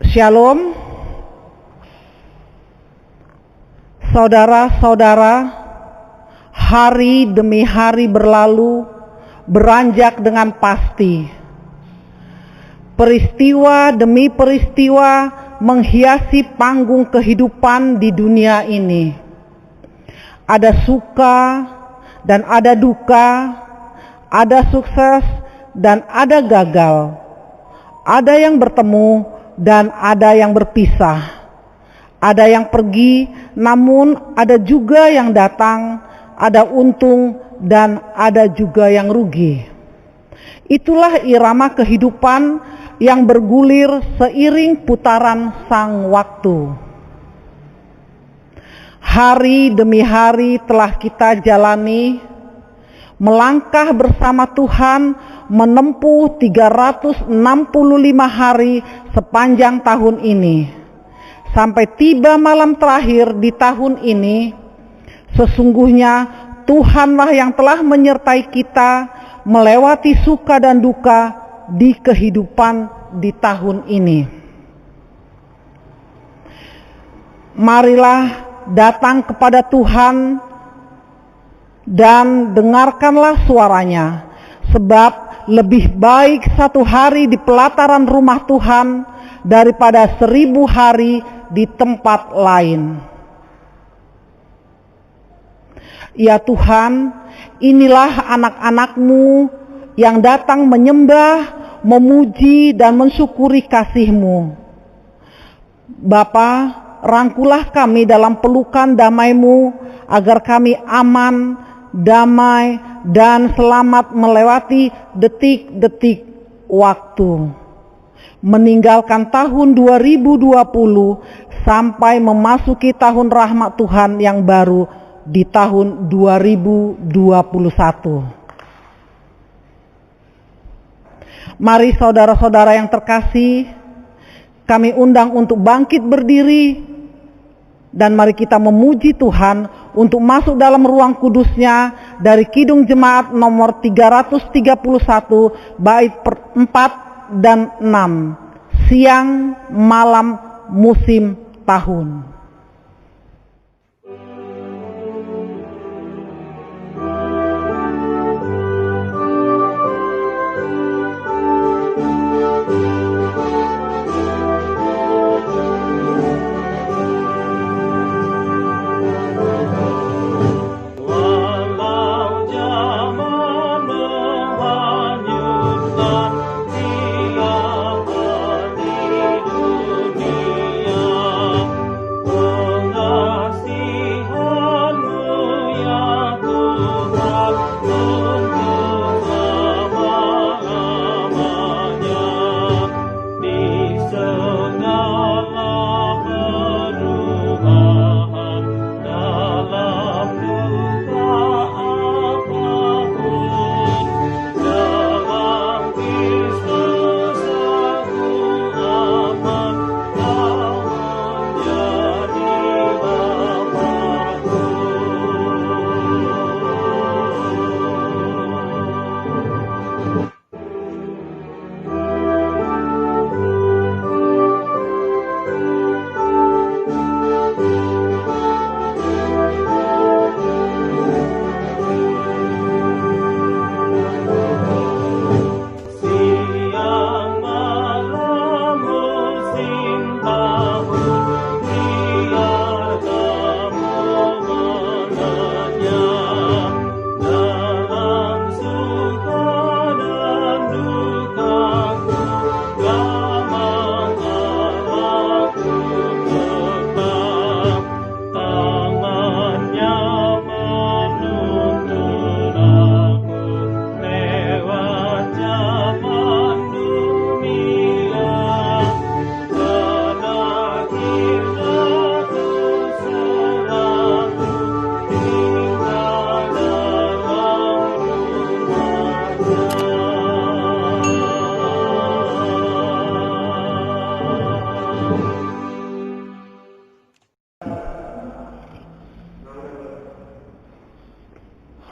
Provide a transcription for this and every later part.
Shalom, saudara-saudara. Hari demi hari berlalu, beranjak dengan pasti. Peristiwa demi peristiwa menghiasi panggung kehidupan di dunia ini. Ada suka dan ada duka, ada sukses dan ada gagal. Ada yang bertemu dan ada yang berpisah. Ada yang pergi, namun ada juga yang datang, ada untung dan ada juga yang rugi. Itulah irama kehidupan yang bergulir seiring putaran sang waktu. Hari demi hari telah kita jalani, melangkah bersama Tuhan, menempuh 365 hari sepanjang tahun ini. Sampai tiba malam terakhir di tahun ini, sesungguhnya Tuhanlah yang telah menyertai kita melewati suka dan duka di kehidupan di tahun ini. Marilah datang kepada Tuhan dan dengarkanlah suaranya, sebab lebih baik satu hari di pelataran rumah Tuhan daripada 1000 hari di tempat lain. Ya Tuhan, inilah anak-anak-Mu yang datang menyembah, memuji dan mensyukuri kasih-Mu. Bapa, rangkulah kami dalam pelukan damai-Mu agar kami aman, damai dan selamat melewati detik-detik waktu, meninggalkan tahun 2020 sampai memasuki tahun rahmat Tuhan yang baru di tahun 2021. Mari saudara-saudara yang terkasih, kami undang untuk bangkit berdiri dan mari kita memuji Tuhan untuk masuk dalam ruang kudusnya dari Kidung Jemaat nomor 331 bait 4 dan 6, siang malam musim tahun.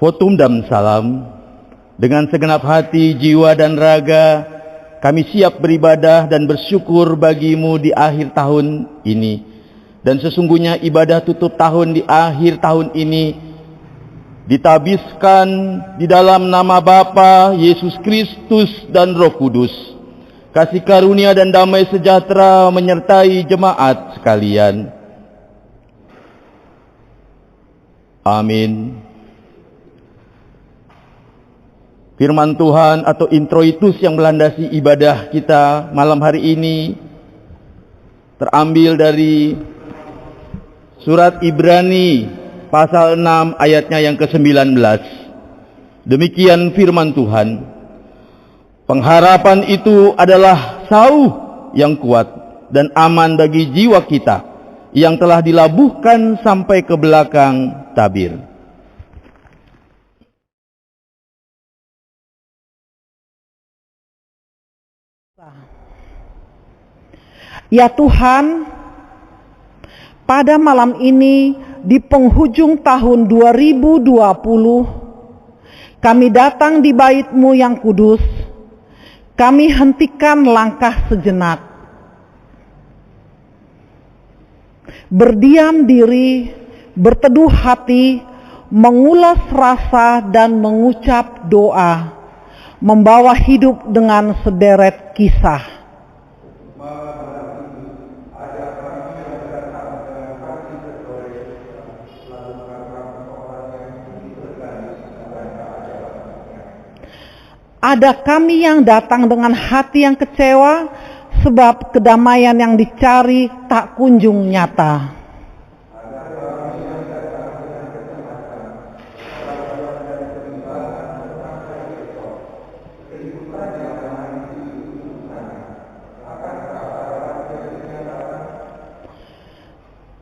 Votum dan salam dengan segenap hati, jiwa dan raga kami siap beribadah dan bersyukur bagimu di akhir tahun ini. Dan sesungguhnya ibadah tutup tahun di akhir tahun ini ditabiskan di dalam nama Bapa, Yesus Kristus dan Roh Kudus. Kasih karunia dan damai sejahtera menyertai jemaat sekalian. Amin. Firman Tuhan atau introitus yang melandasi ibadah kita malam hari ini terambil dari surat Ibrani pasal 6 ayatnya yang ke-19. Demikian firman Tuhan. Pengharapan itu adalah sauh yang kuat dan aman bagi jiwa kita yang telah dilabuhkan sampai ke belakang tabir. Ya Tuhan, pada malam ini di penghujung tahun 2020, kami datang di bait-Mu yang kudus. Kami hentikan langkah sejenak, berdiam diri, berteduh hati, mengulas rasa dan mengucap doa, membawa hidup dengan sederet kisah. Ada kami yang datang dengan hati yang kecewa sebab kedamaian yang dicari tak kunjung nyata.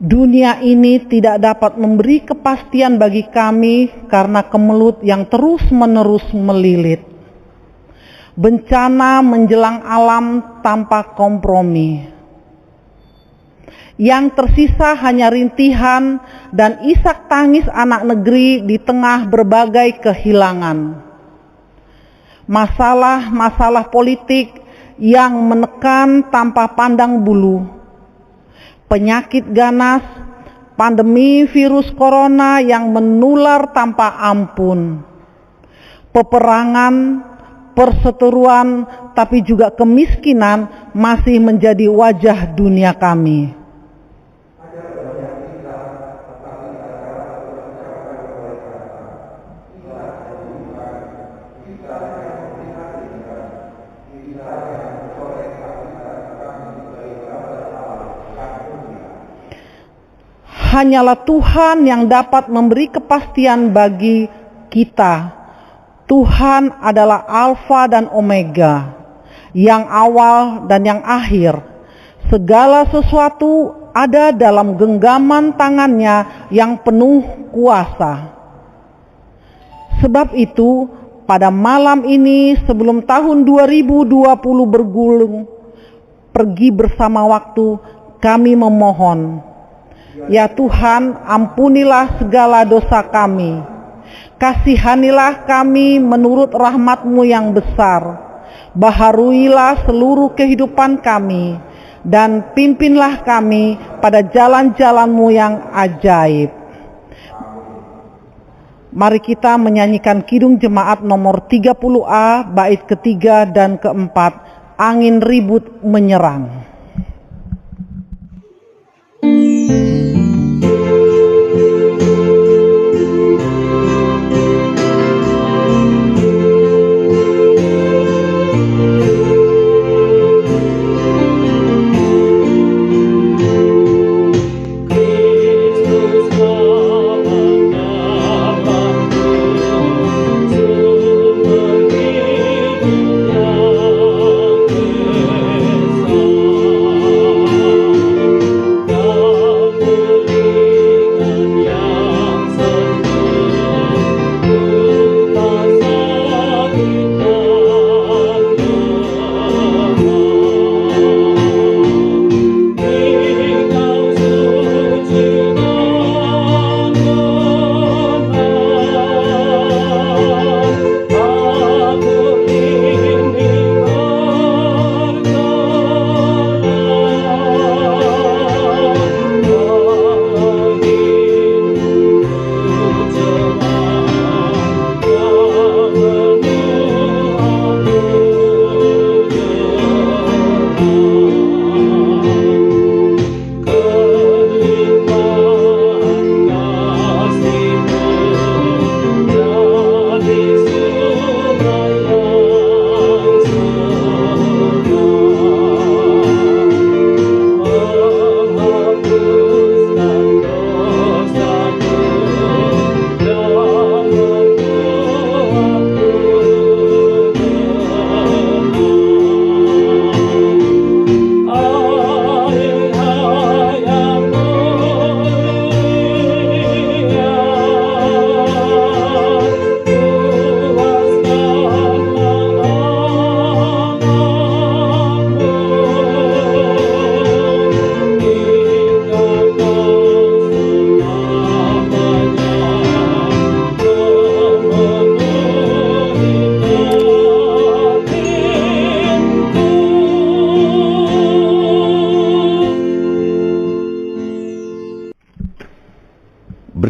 Dunia ini tidak dapat memberi kepastian bagi kami karena kemelut yang terus-menerus melilit. Bencana menjelang alam tanpa kompromi. Yang tersisa hanya rintihan dan isak tangis anak negeri di tengah berbagai kehilangan. Masalah-masalah politik yang menekan tanpa pandang bulu. Penyakit ganas, pandemi virus corona yang menular tanpa ampun. Peperangan, perseteruan, tapi juga kemiskinan masih menjadi wajah dunia kami. Hanyalah Tuhan yang dapat memberi kepastian bagi kita. Tuhan adalah Alfa dan Omega, yang awal dan yang akhir. Segala sesuatu ada dalam genggaman tangannya yang penuh kuasa. Sebab itu, pada malam ini sebelum tahun 2020 bergulung, pergi bersama waktu, kami memohon, ya Tuhan, ampunilah segala dosa kami. Kasihanilah kami menurut rahmat-Mu yang besar. Baharuilah seluruh kehidupan kami. Dan pimpinlah kami pada jalan-jalan-Mu yang ajaib. Mari kita menyanyikan Kidung Jemaat nomor 30A, bait ketiga dan keempat. Angin ribut menyerang.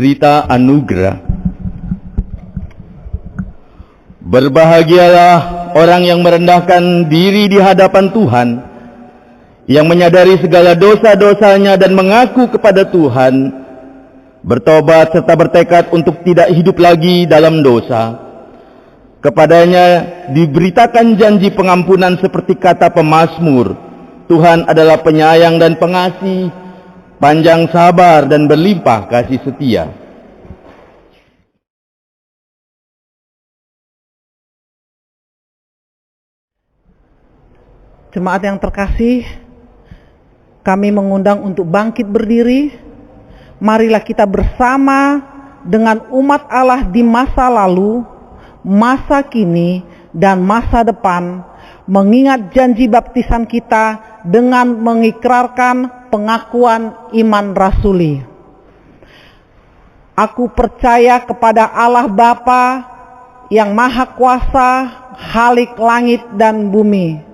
berita anugerah. Berbahagialah orang yang merendahkan diri di hadapan Tuhan, yang menyadari segala dosa-dosanya dan mengaku kepada Tuhan, bertobat serta bertekad untuk tidak hidup lagi dalam dosa. Kepadanya diberitakan janji pengampunan seperti kata pemazmur, Tuhan adalah penyayang dan pengasih, panjang sabar dan berlimpah kasih setia. Jemaat yang terkasih, kami mengundang untuk bangkit berdiri. Marilah kita bersama dengan umat Allah di masa lalu, masa kini, dan masa depan, mengingat janji baptisan kita dengan mengikrarkan pengakuan iman rasuli. Aku percaya kepada Allah Bapa yang Maha Kuasa, Khalik langit dan bumi,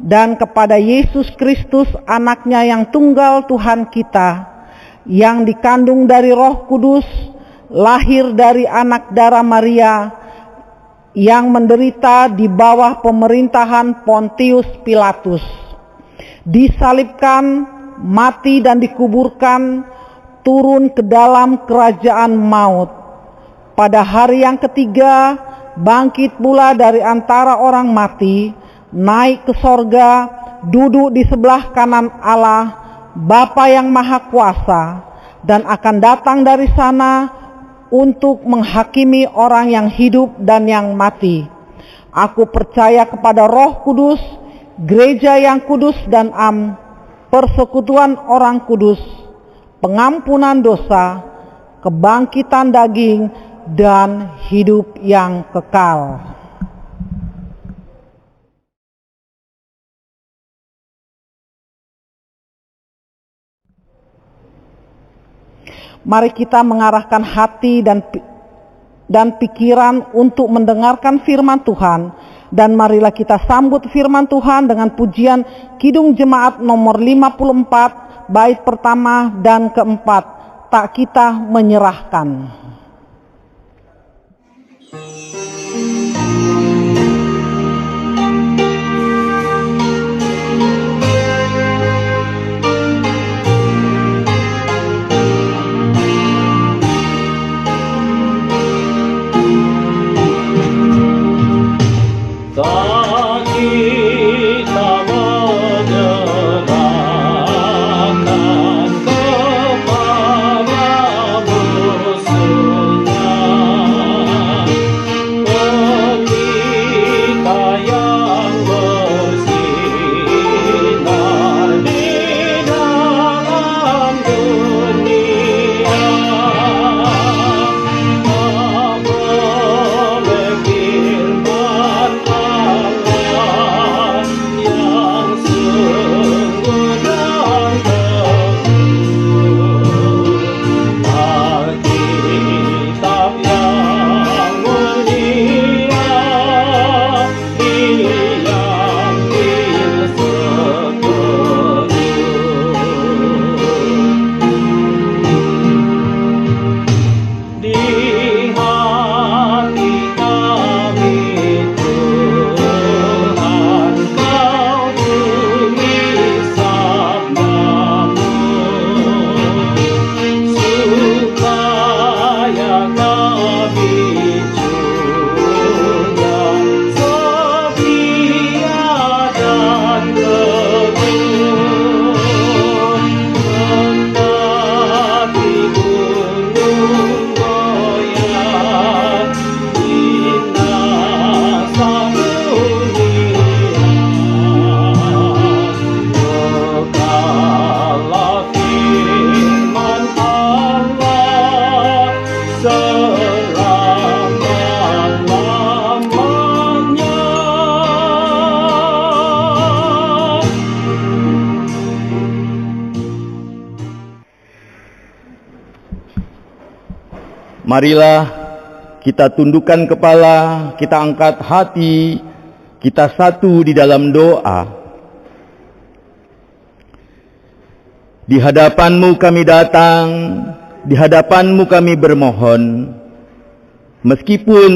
dan kepada Yesus Kristus anaknya yang tunggal Tuhan kita, yang dikandung dari Roh Kudus, lahir dari anak darah Maria, yang menderita di bawah pemerintahan Pontius Pilatus, disalibkan, mati dan dikuburkan, turun ke dalam kerajaan maut. Pada hari yang ketiga, bangkit pula dari antara orang mati, naik ke sorga, duduk di sebelah kanan Allah, Bapa yang Maha Kuasa, dan akan datang dari sana untuk menghakimi orang yang hidup dan yang mati. Aku percaya kepada Roh Kudus, gereja yang kudus dan persekutuan orang kudus, pengampunan dosa, kebangkitan daging, dan hidup yang kekal. Mari kita mengarahkan hati dan pikiran untuk mendengarkan firman Tuhan, dan marilah kita sambut firman Tuhan dengan pujian Kidung Jemaat nomor 54 bait pertama dan keempat, tak kita menyerahkan. Marilah kita tundukkan kepala, kita angkat hati, kita satu di dalam doa. Di hadapan-Mu kami datang, di hadapan-Mu kami bermohon, meskipun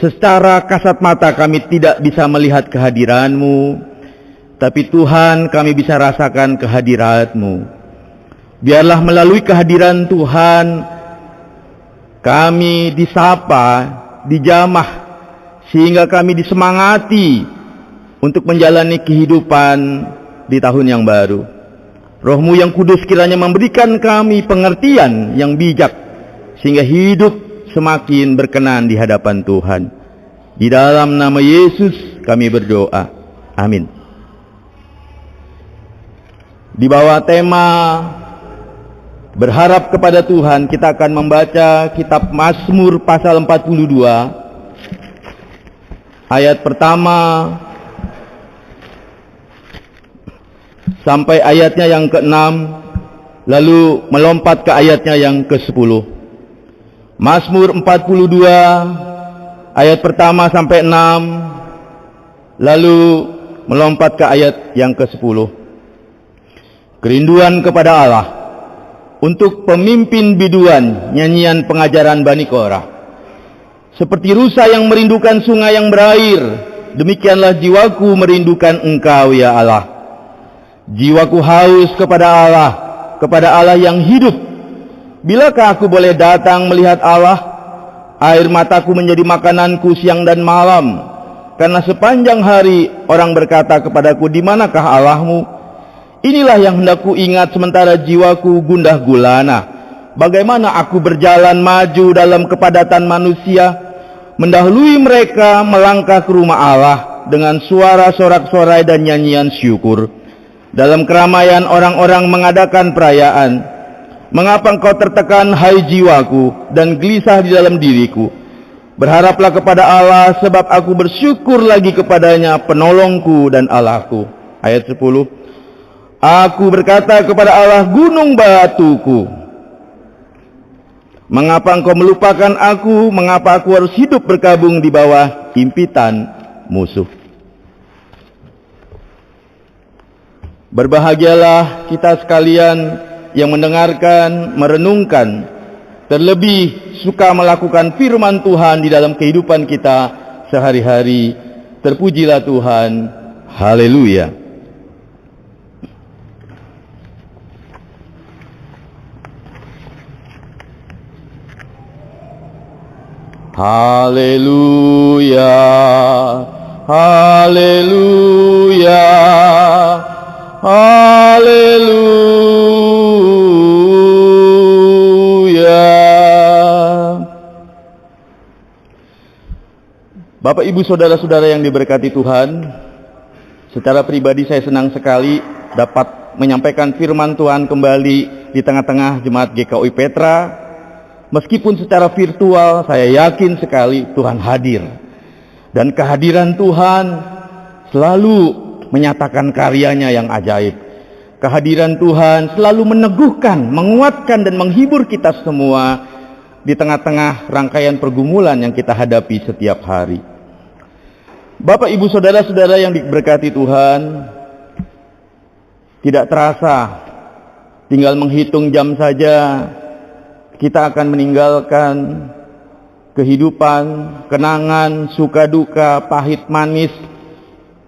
secara kasat mata kami tidak bisa melihat kehadiran-Mu, tapi Tuhan, kami bisa rasakan kehadiran-Mu. Biarlah melalui kehadiran Tuhan, kami disapa, dijamah, sehingga kami disemangati untuk menjalani kehidupan di tahun yang baru. Roh-Mu yang kudus kiranya memberikan kami pengertian yang bijak, sehingga hidup semakin berkenan di hadapan Tuhan. Di dalam nama Yesus kami berdoa. Amin. Di bawah tema berharap kepada Tuhan, kita akan membaca kitab Mazmur pasal 42, ayat pertama sampai ayatnya yang ke-6, lalu melompat ke ayatnya yang ke-10. Mazmur 42 ayat pertama sampai 6, lalu melompat ke ayat yang ke-10. Kerinduan kepada Allah untuk pemimpin biduan nyanyian pengajaran Bani Korah. Seperti rusa yang merindukan sungai yang berair, demikianlah jiwaku merindukan Engkau ya Allah. Jiwaku haus kepada Allah yang hidup. Bilakah aku boleh datang melihat Allah? Air mataku menjadi makananku siang dan malam, karena sepanjang hari orang berkata kepadaku, di manakah Allahmu? Inilah yang hendak ku ingat sementara jiwaku gundah gulana. Bagaimana aku berjalan maju dalam kepadatan manusia, mendahului mereka melangkah ke rumah Allah dengan suara sorak-sorai dan nyanyian syukur. Dalam keramaian orang-orang mengadakan perayaan. Mengapa engkau tertekan, hai jiwaku, dan gelisah di dalam diriku? Berharaplah kepada Allah, sebab aku bersyukur lagi kepadanya, penolongku dan Allahku. Ayat 10. Aku berkata kepada Allah, gunung batuku, mengapa engkau melupakan aku? Mengapa aku harus hidup berkabung di bawah impitan musuh? Berbahagialah kita sekalian yang mendengarkan, merenungkan, terlebih suka melakukan firman Tuhan di dalam kehidupan kita sehari-hari. Terpujilah Tuhan. Haleluya. Haleluya. Haleluya. Haleluya. Bapak, Ibu, saudara-saudara yang diberkati Tuhan, secara pribadi saya senang sekali dapat menyampaikan firman Tuhan kembali di tengah-tengah jemaat GKUI Petra. Meskipun secara virtual, saya yakin sekali Tuhan hadir. Dan kehadiran Tuhan selalu menyatakan karyanya yang ajaib. Kehadiran Tuhan selalu meneguhkan, menguatkan dan menghibur kita semua di tengah-tengah rangkaian pergumulan yang kita hadapi setiap hari. Bapak, Ibu, saudara-saudara yang diberkati Tuhan, tidak terasa tinggal menghitung jam saja kita akan meninggalkan kehidupan, kenangan, suka duka, pahit manis,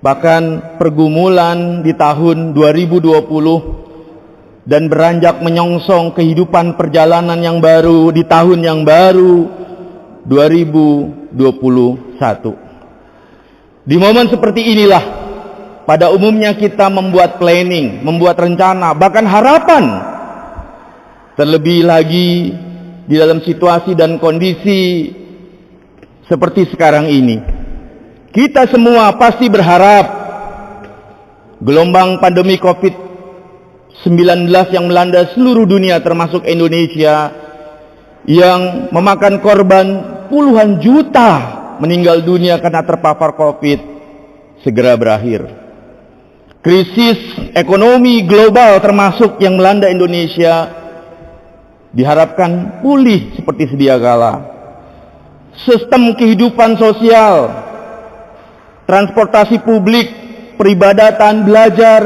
bahkan pergumulan di tahun 2020 dan beranjak menyongsong kehidupan perjalanan yang baru di tahun yang baru 2021. Di momen seperti inilah pada umumnya kita membuat planning, membuat rencana, bahkan harapan. Terlebih lagi di dalam situasi dan kondisi seperti sekarang ini. Kita semua pasti berharap gelombang pandemi COVID-19 yang melanda seluruh dunia termasuk Indonesia, yang memakan korban puluhan juta meninggal dunia karena terpapar COVID, segera berakhir. Krisis ekonomi global termasuk yang melanda Indonesia diharapkan pulih seperti sedia kala. Sistem kehidupan sosial, transportasi publik, peribadatan, belajar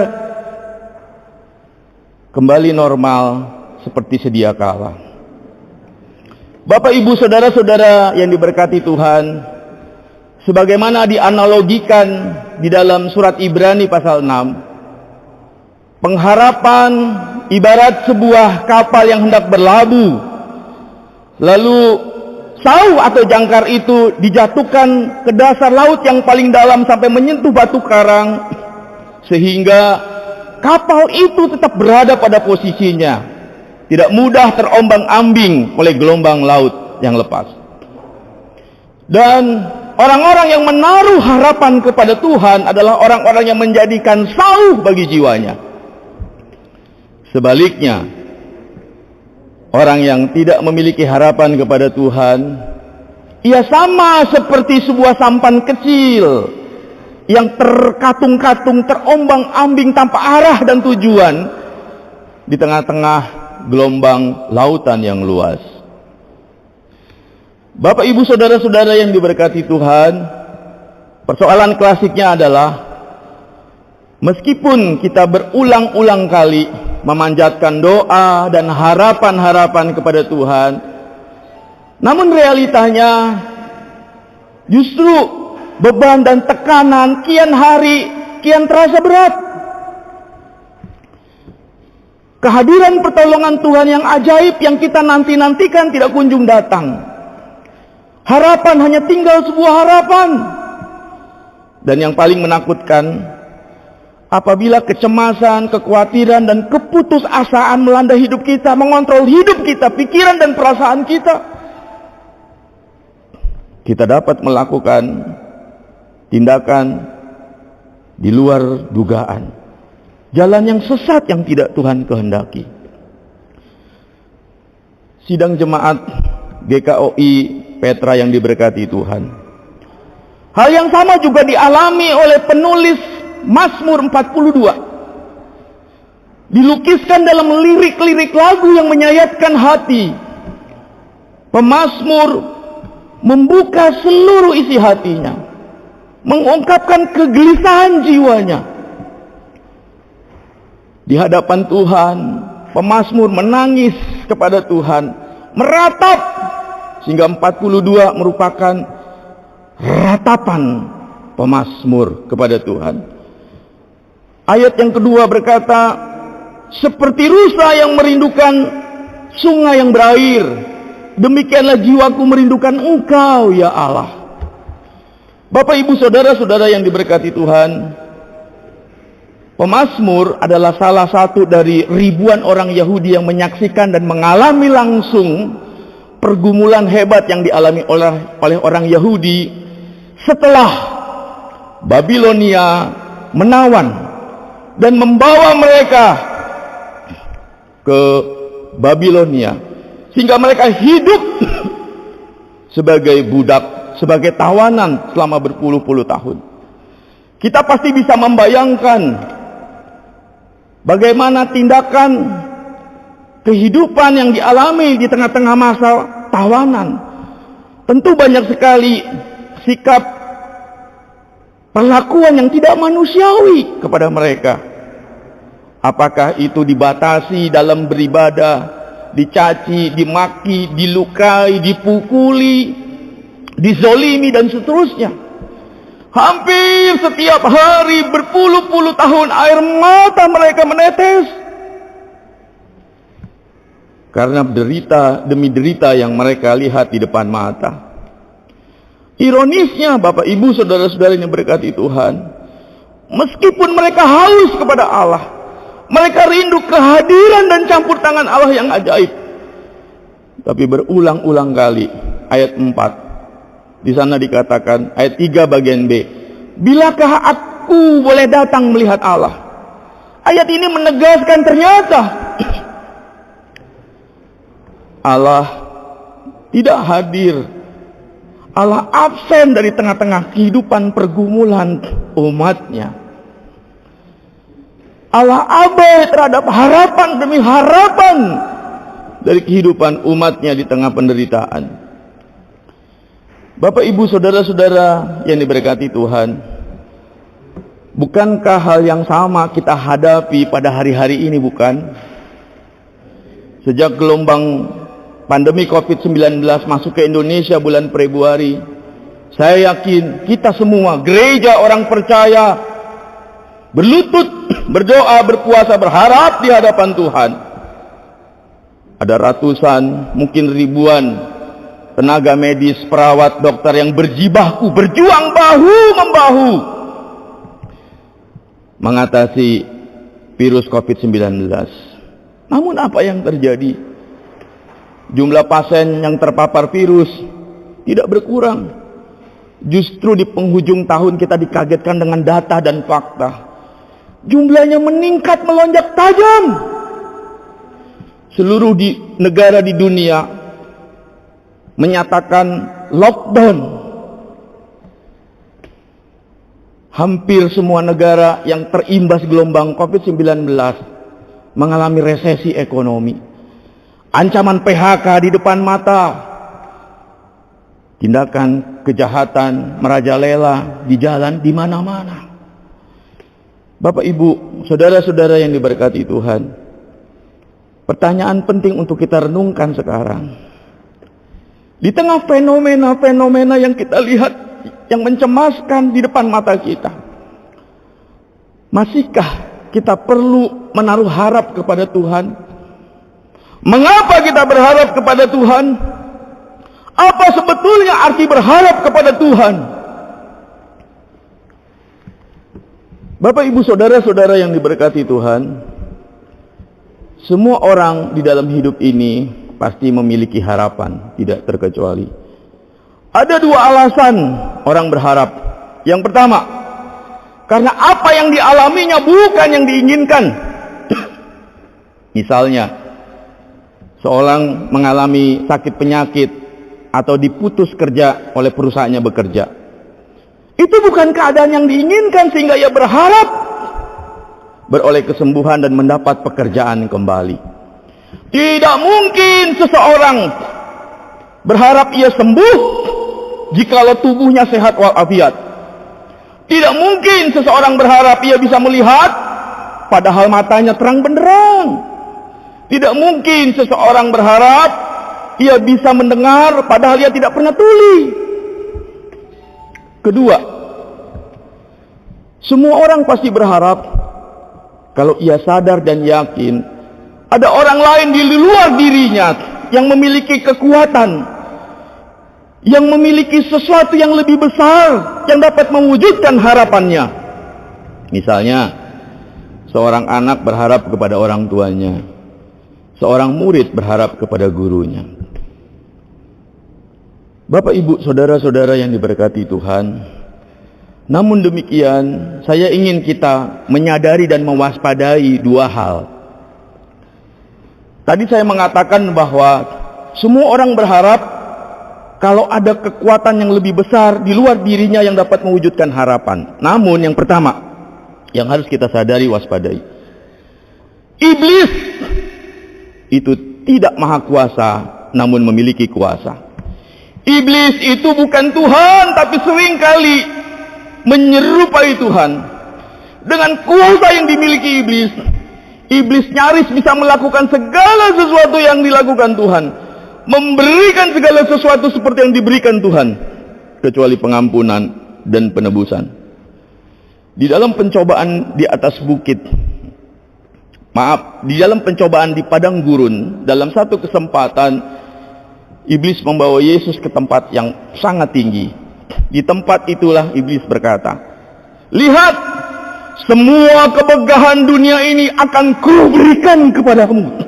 kembali normal seperti sedia kala. Bapak, Ibu, saudara-saudara yang diberkati Tuhan, sebagaimana dianalogikan di dalam surat Ibrani pasal 6, pengharapan ibarat sebuah kapal yang hendak berlabuh, lalu sau atau jangkar itu dijatuhkan ke dasar laut yang paling dalam sampai menyentuh batu karang, sehingga kapal itu tetap berada pada posisinya, tidak mudah terombang-ambing oleh gelombang laut yang lepas. Dan orang-orang yang menaruh harapan kepada Tuhan adalah orang-orang yang menjadikan sauh bagi jiwanya. Sebaliknya, orang yang tidak memiliki harapan kepada Tuhan, ia sama seperti sebuah sampan kecil yang terkatung-katung, terombang-ambing tanpa arah dan tujuan di tengah-tengah gelombang lautan yang luas. Bapak, Ibu, saudara-saudara yang diberkati Tuhan, persoalan klasiknya adalah meskipun kita berulang-ulang kali memanjatkan doa dan harapan-harapan kepada Tuhan, namun realitanya justru beban dan tekanan kian hari kian terasa berat. Kehadiran pertolongan Tuhan yang ajaib yang kita nanti-nantikan tidak kunjung datang. Harapan hanya tinggal sebuah harapan. Dan yang paling menakutkan, apabila kecemasan, kekhawatiran, dan keputusasaan melanda hidup kita, mengontrol hidup kita, pikiran dan perasaan kita, kita dapat melakukan tindakan di luar dugaan, jalan yang sesat yang tidak Tuhan kehendaki. Sidang jemaat GKOI Petra yang diberkati Tuhan, hal yang sama juga dialami oleh penulis Mazmur 42. Dilukiskan dalam lirik-lirik lagu yang menyayatkan hati. Pemazmur membuka seluruh isi hatinya, mengungkapkan kegelisahan jiwanya. Di hadapan Tuhan, pemazmur menangis kepada Tuhan, meratap, sehingga 42 merupakan ratapan pemazmur kepada Tuhan. Ayat yang kedua berkata, seperti rusa yang merindukan sungai yang berair, demikianlah jiwaku merindukan Engkau, ya Allah. Bapak, Ibu, saudara-saudara yang diberkati Tuhan, pemazmur adalah salah satu dari ribuan orang Yahudi yang menyaksikan dan mengalami langsung pergumulan hebat yang dialami oleh orang Yahudi setelah Babilonia menawan dan membawa mereka ke Babilonia, sehingga mereka hidup sebagai budak, sebagai tawanan selama berpuluh-puluh tahun. Kita pasti bisa membayangkan bagaimana tindakan kehidupan yang dialami di tengah-tengah masa tawanan. Tentu banyak sekali sikap perlakuan yang tidak manusiawi kepada mereka. Apakah itu dibatasi dalam beribadah, dicaci, dimaki, dilukai, dipukuli, dizolimi, dan seterusnya. Hampir setiap hari berpuluh-puluh tahun air mata mereka menetes karena derita demi derita yang mereka lihat di depan mata. Ironisnya, Bapak, Ibu, saudara-saudara yang berkati Tuhan, meskipun mereka haus kepada Allah, mereka rindu kehadiran dan campur tangan Allah yang ajaib, tapi berulang-ulang kali, ayat 4 di sana dikatakan, ayat 3 bagian B, bilakah aku boleh datang melihat Allah? Ayat ini menegaskan ternyata Allah tidak hadir. Allah absen dari tengah-tengah kehidupan pergumulan umatnya. Allah abai terhadap harapan demi harapan dari kehidupan umatnya di tengah penderitaan. Bapak, Ibu, saudara-saudara yang diberkati Tuhan, bukankah hal yang sama kita hadapi pada hari-hari ini, bukan? Sejak gelombang pandemi COVID-19 masuk ke Indonesia bulan Februari, saya yakin kita semua, gereja orang percaya, berlutut, berdoa, berpuasa, berharap di hadapan Tuhan. Ada ratusan, mungkin ribuan tenaga medis, perawat, dokter yang berjibaku, berjuang bahu-membahu mengatasi virus COVID-19. Namun apa yang terjadi? Jumlah pasien yang terpapar virus tidak berkurang. Justru di penghujung tahun kita dikagetkan dengan data dan fakta. Jumlahnya meningkat, melonjak tajam. Seluruh negara di dunia menyatakan lockdown. Hampir semua negara yang terimbas gelombang COVID-19 mengalami resesi ekonomi. Ancaman PHK di depan mata. Tindakan kejahatan merajalela di jalan, di mana-mana. Bapak, Ibu, saudara-saudara yang diberkati Tuhan, pertanyaan penting untuk kita renungkan sekarang. Di tengah fenomena-fenomena yang kita lihat, yang mencemaskan di depan mata kita, masihkah kita perlu menaruh harap kepada Tuhan? Mengapa kita berharap kepada Tuhan? Apa sebetulnya arti berharap kepada Tuhan? Bapak, Ibu, saudara-saudara yang diberkati Tuhan, semua orang di dalam hidup ini pasti memiliki harapan, tidak terkecuali. Ada dua alasan orang berharap. Yang pertama, karena apa yang dialaminya bukan yang diinginkan. Misalnya, seorang mengalami sakit penyakit atau diputus kerja oleh perusahaannya bekerja. Itu bukan keadaan yang diinginkan sehingga ia berharap beroleh kesembuhan dan mendapat pekerjaan kembali. Tidak mungkin seseorang berharap ia sembuh jikalau tubuhnya sehat walafiat. Tidak mungkin seseorang berharap ia bisa melihat padahal matanya terang benderang. Tidak mungkin seseorang berharap ia bisa mendengar padahal ia tidak pernah tuli. Kedua, semua orang pasti berharap kalau ia sadar dan yakin ada orang lain di luar dirinya yang memiliki kekuatan, yang memiliki sesuatu yang lebih besar yang dapat mewujudkan harapannya. Misalnya, seorang anak berharap kepada orang tuanya, seorang murid berharap kepada gurunya. Bapak, Ibu, saudara-saudara yang diberkati Tuhan, namun demikian saya ingin kita menyadari dan mewaspadai dua hal. Tadi saya mengatakan bahwa semua orang berharap kalau ada kekuatan yang lebih besar di luar dirinya yang dapat mewujudkan harapan. Namun yang pertama yang harus kita sadari, waspadai, iblis itu tidak maha kuasa namun memiliki kuasa. Iblis itu bukan Tuhan, tapi seringkali menyerupai Tuhan. Dengan kuasa yang dimiliki iblis, iblis nyaris bisa melakukan segala sesuatu yang dilakukan Tuhan, memberikan segala sesuatu seperti yang diberikan Tuhan, kecuali pengampunan dan penebusan. Di dalam pencobaan di atas bukit, di dalam pencobaan di padang gurun, dalam satu kesempatan iblis membawa Yesus ke tempat yang sangat tinggi. Di tempat itulah iblis berkata, "Lihat, semua kemegahan dunia ini akan kuberikan kepadamu."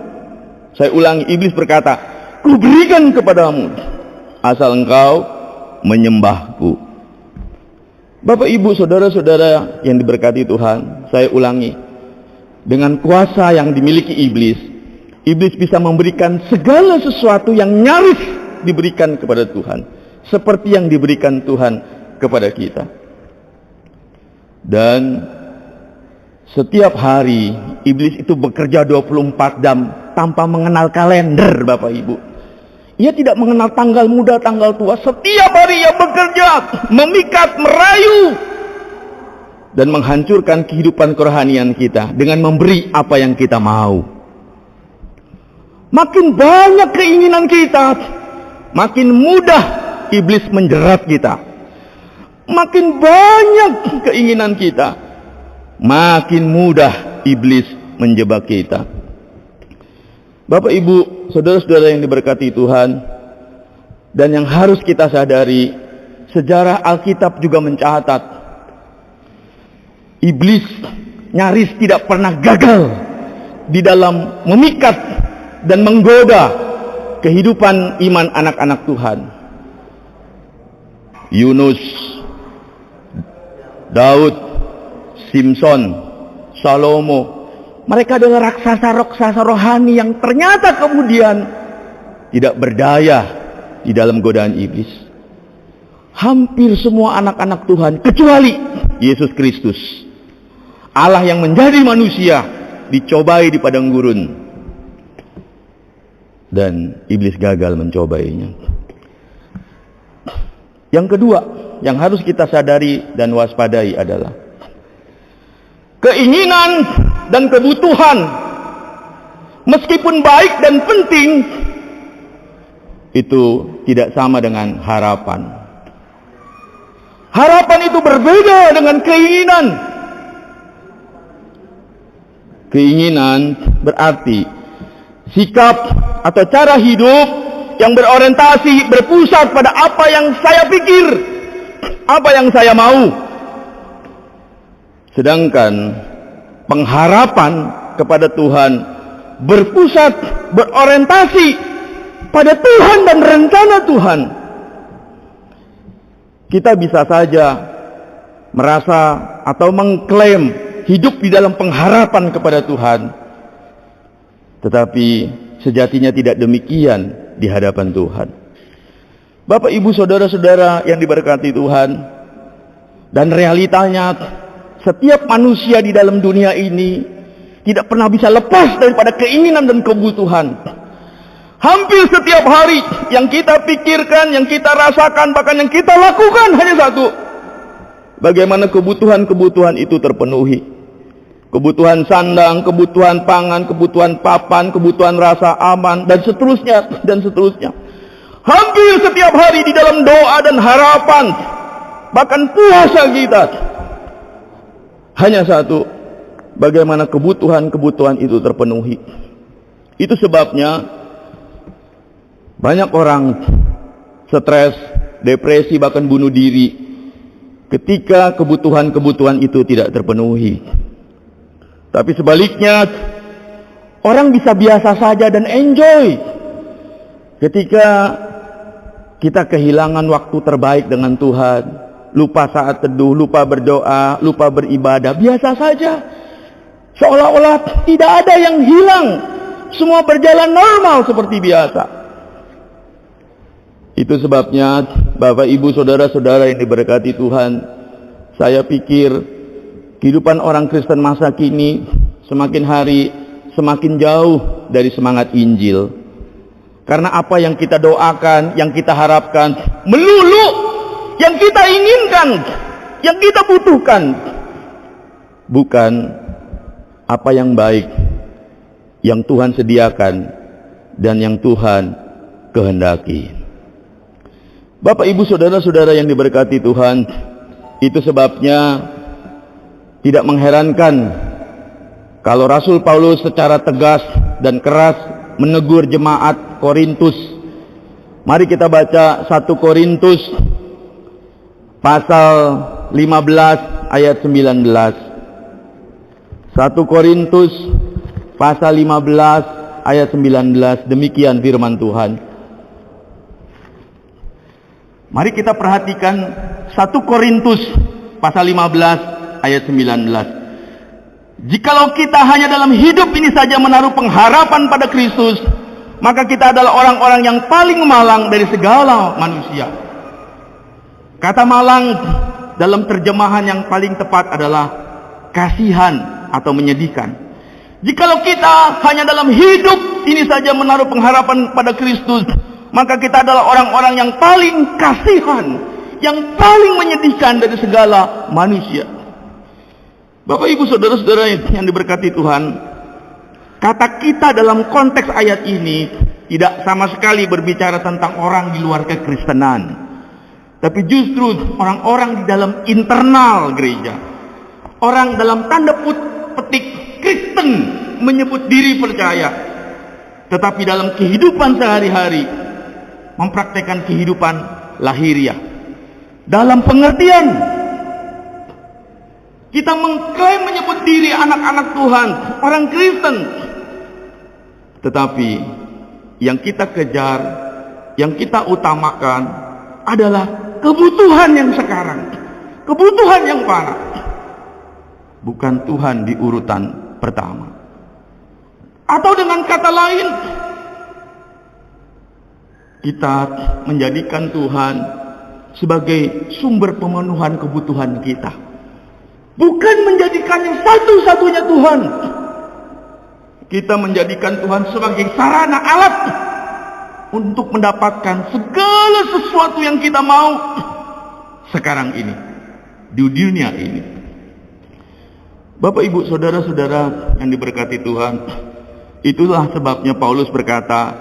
Saya ulangi, iblis berkata, "Kuberikan kepadamu, asal engkau menyembahku." Bapak, Ibu, saudara-saudara yang diberkati Tuhan, saya ulangi, dengan kuasa yang dimiliki iblis, iblis bisa memberikan segala sesuatu yang nyaris diberikan kepada Tuhan, seperti yang diberikan Tuhan kepada kita. Dan setiap hari iblis itu bekerja 24 jam tanpa mengenal kalender, Bapak Ibu. Ia tidak mengenal tanggal muda, tanggal tua. Setiap hari ia bekerja, memikat, merayu, dan menghancurkan kehidupan kerohanian kita dengan memberi apa yang kita mau. makin banyak keinginan kita, makin mudah iblis menjerat kita. Makin banyak keinginan kita, makin mudah iblis menjebak kita. Bapak, Ibu, saudara-saudara yang diberkati Tuhan, dan yang harus kita sadari, sejarah Alkitab juga mencatat iblis nyaris tidak pernah gagal di dalam memikat dan menggoda kehidupan iman anak-anak Tuhan. Yunus, Daud, Simson, Salomo, mereka adalah raksasa-raksasa rohani yang ternyata kemudian tidak berdaya di dalam godaan iblis. Hampir semua anak-anak Tuhan kecuali Yesus Kristus, Allah yang menjadi manusia, dicobai di padang gurun, dan iblis gagal mencobainya. Yang kedua yang harus kita sadari dan waspadai adalah keinginan dan kebutuhan, meskipun baik dan penting, itu tidak sama dengan harapan. Harapan itu berbeda dengan keinginan. Keinginan berarti sikap atau cara hidup yang berorientasi, berpusat pada apa yang saya pikir, apa yang saya mau. Sedangkan pengharapan kepada Tuhan berpusat, berorientasi pada Tuhan dan rencana Tuhan. Kita bisa saja merasa atau mengklaim hidup di dalam pengharapan kepada Tuhan, tetapi sejatinya tidak demikian di hadapan Tuhan. Bapak, Ibu, saudara-saudara yang diberkati Tuhan, dan realitanya setiap manusia di dalam dunia ini tidak pernah bisa lepas daripada keinginan dan kebutuhan. Hampir setiap hari yang kita pikirkan, yang kita rasakan, bahkan yang kita lakukan hanya satu: bagaimana kebutuhan-kebutuhan itu terpenuhi. Kebutuhan sandang, kebutuhan pangan, kebutuhan papan, kebutuhan rasa aman, dan seterusnya, dan seterusnya. Hampir setiap hari di dalam doa dan harapan, bahkan puasa kita, hanya satu: bagaimana kebutuhan-kebutuhan itu terpenuhi. Itu sebabnya banyak orang stres, depresi, bahkan bunuh diri ketika kebutuhan-kebutuhan itu tidak terpenuhi. Tapi sebaliknya, orang bisa biasa saja dan enjoy ketika kita kehilangan waktu terbaik dengan Tuhan, lupa saat teduh, lupa berdoa, lupa beribadah, biasa saja, seolah-olah tidak ada yang hilang, semua berjalan normal seperti biasa. Itu sebabnya, Bapak, Ibu, saudara-saudara yang diberkati Tuhan, saya pikir kehidupan orang Kristen masa kini semakin hari semakin jauh dari semangat Injil. Karena apa yang kita doakan, yang kita harapkan, melulu yang kita inginkan, yang kita butuhkan, bukan apa yang baik yang Tuhan sediakan dan yang Tuhan kehendaki. Bapak, Ibu, saudara-saudara yang diberkati Tuhan, itu sebabnya tidak mengherankan kalau Rasul Paulus secara tegas dan keras menegur jemaat Korintus. Mari kita baca 1 Korintus pasal 15 ayat 19. 1 Korintus pasal 15 ayat 19, demikian firman Tuhan. Mari kita perhatikan 1 Korintus pasal 15 ayat 19. Jikalau kita hanya dalam hidup ini saja menaruh pengharapan pada Kristus, maka kita adalah orang-orang yang paling malang dari segala manusia. Kata malang dalam terjemahan yang paling tepat adalah kasihan atau menyedihkan. Jikalau kita hanya dalam hidup ini saja menaruh pengharapan pada Kristus, maka kita adalah orang-orang yang paling kasihan, yang paling menyedihkan dari segala manusia. Bapak, Ibu, saudara-saudara yang diberkati Tuhan, Kata kita dalam konteks ayat ini tidak sama sekali berbicara tentang orang di luar kekristenan, tapi justru orang-orang di dalam internal gereja. Orang dalam tanda petik Kristen menyebut diri percaya, tetapi dalam kehidupan sehari-hari mempraktekkan kehidupan lahiriah. Dalam pengertian kita mengklaim menyebut diri anak-anak Tuhan, orang Kristen, tetapi yang kita kejar, yang kita utamakan adalah kebutuhan yang sekarang, kebutuhan yang parah, bukan Tuhan di urutan pertama. Atau dengan kata lain, kita menjadikan Tuhan sebagai sumber pemenuhan kebutuhan kita, bukan menjadikannya satu-satunya Tuhan. Kita menjadikan Tuhan sebagai sarana alat untuk mendapatkan segala sesuatu yang kita mau sekarang ini, di dunia ini. Bapak, Ibu, saudara-saudara yang diberkati Tuhan, itulah sebabnya Paulus berkata,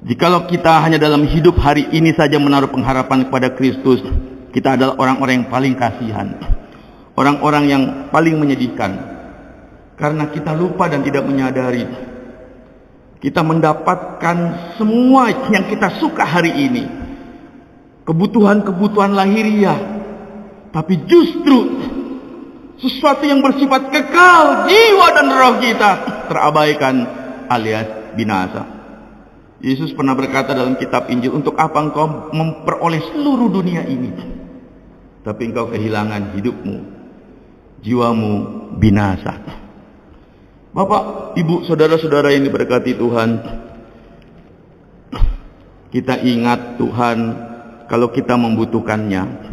jikalau kita hanya dalam hidup hari ini saja menaruh pengharapan kepada Kristus, kita adalah orang-orang yang paling kasihan, orang-orang yang paling menyedihkan. Karena kita lupa dan tidak menyadari, kita mendapatkan semua yang kita suka hari ini, kebutuhan-kebutuhan lahiriah, tapi justru sesuatu yang bersifat kekal, jiwa dan roh kita terabaikan alias binasa. Yesus pernah berkata dalam kitab Injil, untuk apa engkau memperoleh seluruh dunia ini, tapi engkau kehilangan hidupmu, jiwamu binasa. Bapak, Ibu, saudara-saudara yang diberkati Tuhan, kita ingat Tuhan kalau kita membutuhkannya.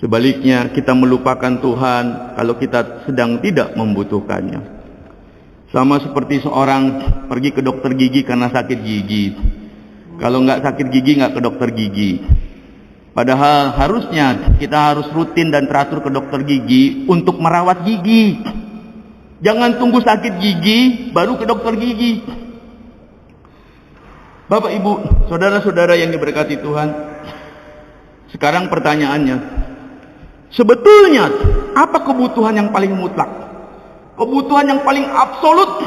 Sebaliknya kita melupakan Tuhan kalau kita sedang tidak membutuhkannya. Sama seperti seorang pergi ke dokter gigi karena sakit gigi. Kalau nggak sakit gigi nggak ke dokter gigi. Padahal harusnya kita harus rutin dan teratur ke dokter gigi untuk merawat gigi. Jangan tunggu sakit gigi baru ke dokter gigi. Bapak, Ibu, saudara-saudara yang diberkati Tuhan, sekarang pertanyaannya, sebetulnya apa kebutuhan yang paling mutlak, kebutuhan yang paling absolut,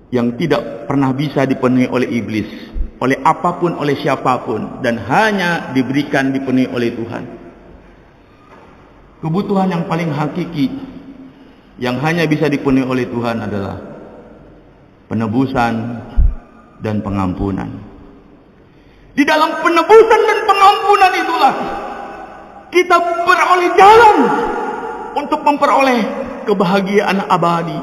yang tidak pernah bisa dipenuhi oleh iblis, oleh apapun, oleh siapapun, dan hanya diberikan dipenuhi oleh Tuhan? Kebutuhan yang paling hakiki yang hanya bisa dipenuhi oleh Tuhan adalah penebusan dan pengampunan. Di dalam penebusan dan pengampunan itulah kita beroleh jalan untuk memperoleh kebahagiaan abadi.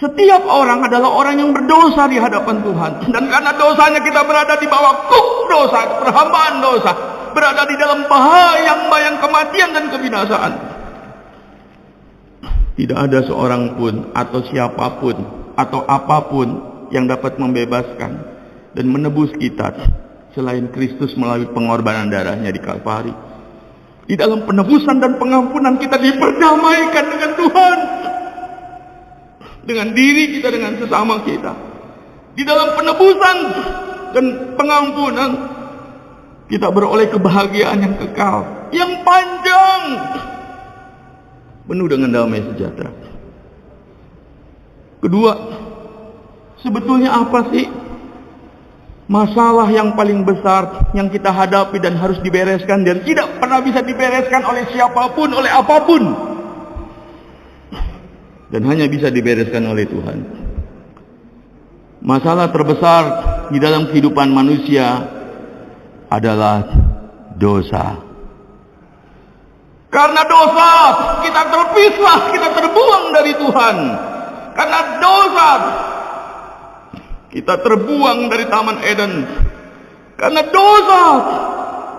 Setiap orang adalah orang yang berdosa di hadapan Tuhan, dan karena dosanya kita berada di bawah kuk dosa, perhambaan dosa, berada di dalam bayang-bayang kematian dan kebinasaan. Tidak ada seorang pun atau siapapun atau apapun yang dapat membebaskan dan menebus kita selain Kristus melalui pengorbanan darahnya di Kalvari. Di dalam penebusan dan pengampunan kita diperdamaikan dengan Tuhan, dengan diri kita, dengan sesama kita. Di dalam penebusan dan pengampunan kita beroleh kebahagiaan yang kekal, yang panjang, penuh dengan damai sejahtera. Kedua, sebetulnya apa sih masalah yang paling besar yang kita hadapi dan harus dibereskan dan tidak pernah bisa dibereskan oleh siapapun, oleh apapun, dan hanya bisa dibereskan oleh Tuhan? Masalah terbesar di dalam kehidupan manusia adalah dosa. Karena dosa kita terpisah, kita terbuang dari Tuhan. Karena dosa kita terbuang dari Taman Eden. Karena dosa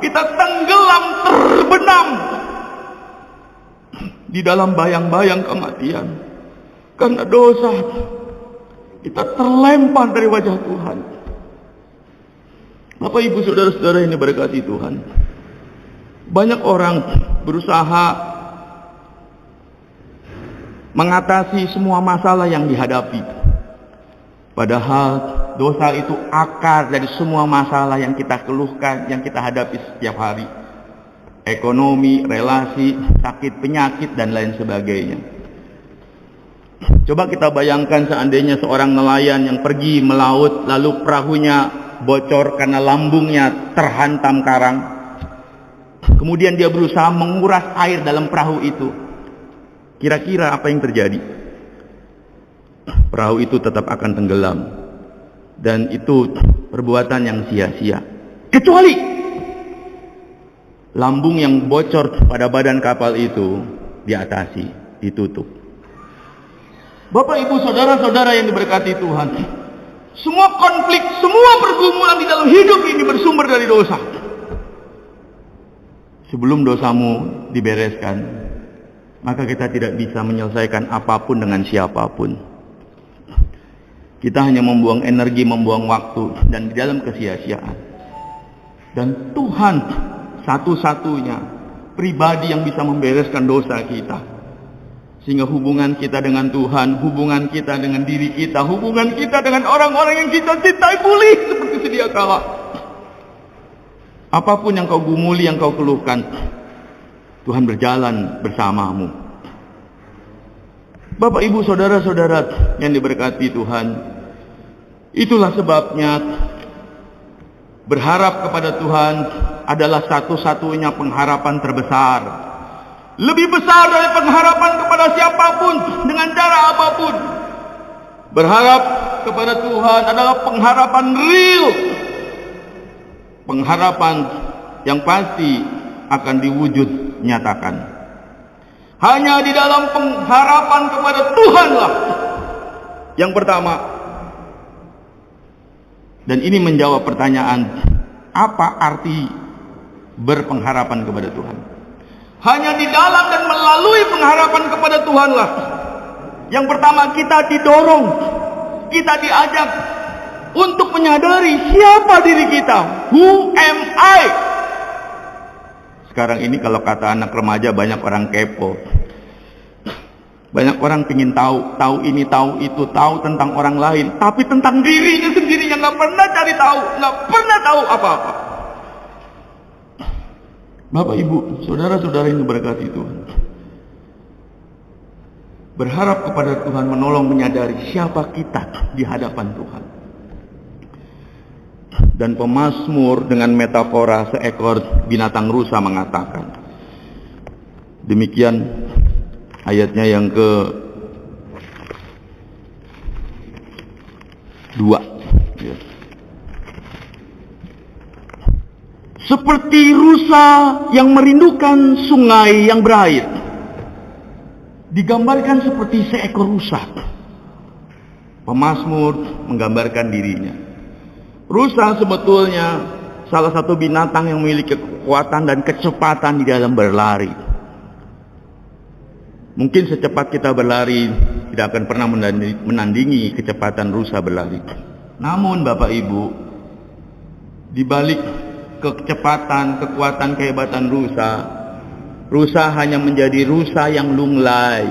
kita tenggelam, terbenam di dalam bayang-bayang kematian. Karena dosa kita terlempar dari wajah Tuhan. Bapak, Ibu, saudara-saudara yang diberkati Tuhan, banyak orang berusaha mengatasi semua masalah yang dihadapi. Padahal dosa itu akar dari semua masalah yang kita keluhkan, yang kita hadapi setiap hari. Ekonomi, relasi, sakit, penyakit, dan lain sebagainya. Coba kita bayangkan seandainya seorang nelayan yang pergi melaut, lalu perahunya bocor karena lambungnya terhantam karang. Kemudian dia berusaha menguras air dalam perahu itu. Kira-kira apa yang terjadi? Perahu itu tetap akan tenggelam. Dan itu perbuatan yang sia-sia. Kecuali lambung yang bocor pada badan kapal itu diatasi, ditutup. Bapak, Ibu, saudara-saudara yang diberkati Tuhan, semua konflik, semua pergumulan di dalam hidup ini bersumber dari dosa. Sebelum dosamu dibereskan, maka kita tidak bisa menyelesaikan apapun dengan siapapun. Kita hanya membuang energi, membuang waktu, dan di dalam kesia-siaan. Dan Tuhan satu-satunya pribadi yang bisa membereskan dosa kita. Sehingga hubungan kita dengan Tuhan, hubungan kita dengan diri kita, hubungan kita dengan orang-orang yang kita cintai pulih seperti sedia kala. Apapun yang kau gumuli, yang kau keluhkan, Tuhan berjalan bersamamu. Bapak, Ibu, saudara-saudara yang diberkati Tuhan, itulah sebabnya berharap kepada Tuhan adalah satu-satunya pengharapan terbesar. Lebih besar dari pengharapan kepada siapapun dengan cara apapun. Berharap kepada Tuhan adalah pengharapan real. Pengharapan yang pasti akan diwujud nyatakan. Hanya di dalam pengharapan kepada Tuhanlah yang pertama. Dan ini menjawab pertanyaan, apa arti berpengharapan kepada Tuhan? Hanya di dalam dan melalui pengharapan kepada Tuhanlah yang pertama kita didorong, kita diajak untuk menyadari siapa diri kita. Who am I? Sekarang ini kalau kata anak remaja banyak orang kepo. Banyak orang ingin tahu ini, tahu itu, tahu tentang orang lain, tapi tentang dirinya sendiri yang nggak pernah cari tahu, nggak pernah tahu apa-apa. Bapak, Ibu, saudara-saudara yang diberkati Tuhan, berharap kepada Tuhan menolong menyadari siapa kita di hadapan Tuhan. Dan pemazmur dengan metafora seekor binatang rusa mengatakan, demikian ayatnya yang ke-2. Seperti rusa yang merindukan sungai yang berair. Digambarkan seperti seekor rusa. Pemazmur menggambarkan dirinya. Rusa sebetulnya salah satu binatang yang memiliki kekuatan dan kecepatan di dalam berlari. Mungkin secepat kita berlari tidak akan pernah menandingi kecepatan rusa berlari. Namun Bapak Ibu, di balik kecepatan, kekuatan, kehebatan rusa hanya menjadi rusa yang lunglai,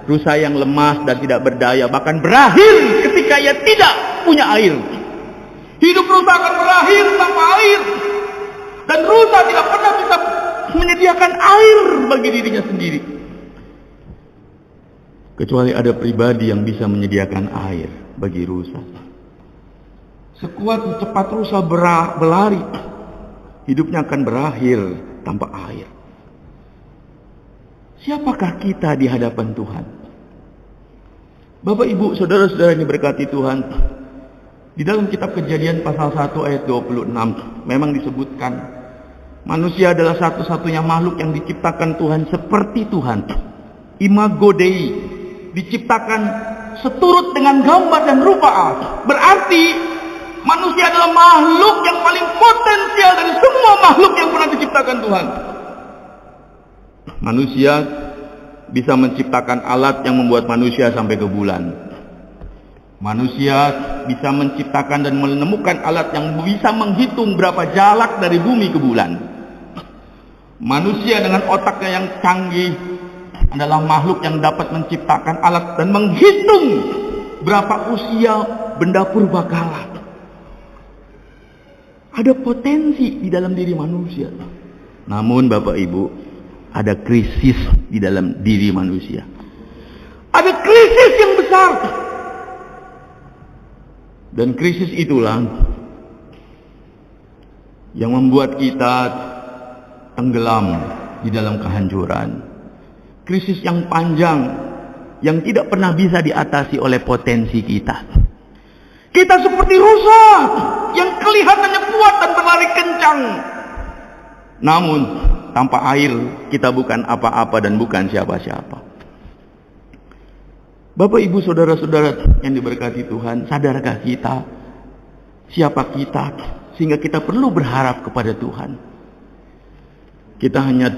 rusa yang lemah dan tidak berdaya, bahkan berakhir ketika ia tidak punya air. Hidup rusa akan berakhir tanpa air, dan rusa tidak pernah bisa menyediakan air bagi dirinya sendiri, kecuali ada pribadi yang bisa menyediakan air bagi rusa. Sekuat cepat rusa berlari, hidupnya akan berakhir tanpa air. Siapakah kita di hadapan Tuhan? Bapak, Ibu, saudara-saudara yang diberkati Tuhan, di dalam kitab Kejadian pasal 1 ayat 26 memang disebutkan manusia adalah satu-satunya makhluk yang diciptakan Tuhan seperti Tuhan. Imago Dei, diciptakan seturut dengan gambar dan rupa Allah. Berarti manusia adalah makhluk yang paling potensial dari semua makhluk yang pernah diciptakan Tuhan. Manusia bisa menciptakan alat yang membuat manusia sampai ke bulan. Manusia bisa menciptakan dan menemukan alat yang bisa menghitung berapa jarak dari bumi ke bulan. Manusia dengan otaknya yang canggih adalah makhluk yang dapat menciptakan alat dan menghitung berapa usia benda purbakala. Ada potensi di dalam diri manusia. Namun Bapak Ibu, ada krisis di dalam diri manusia. Ada krisis yang besar. Dan krisis itulah yang membuat kita tenggelam di dalam kehancuran. Krisis yang panjang yang tidak pernah bisa diatasi oleh potensi kita. Kita seperti rusa yang kelihatannya kuat dan berlari kencang. Namun tanpa air kita bukan apa-apa dan bukan siapa-siapa. Bapak Ibu saudara-saudara yang diberkati Tuhan, sadarkah kita siapa kita sehingga kita perlu berharap kepada Tuhan? Kita hanya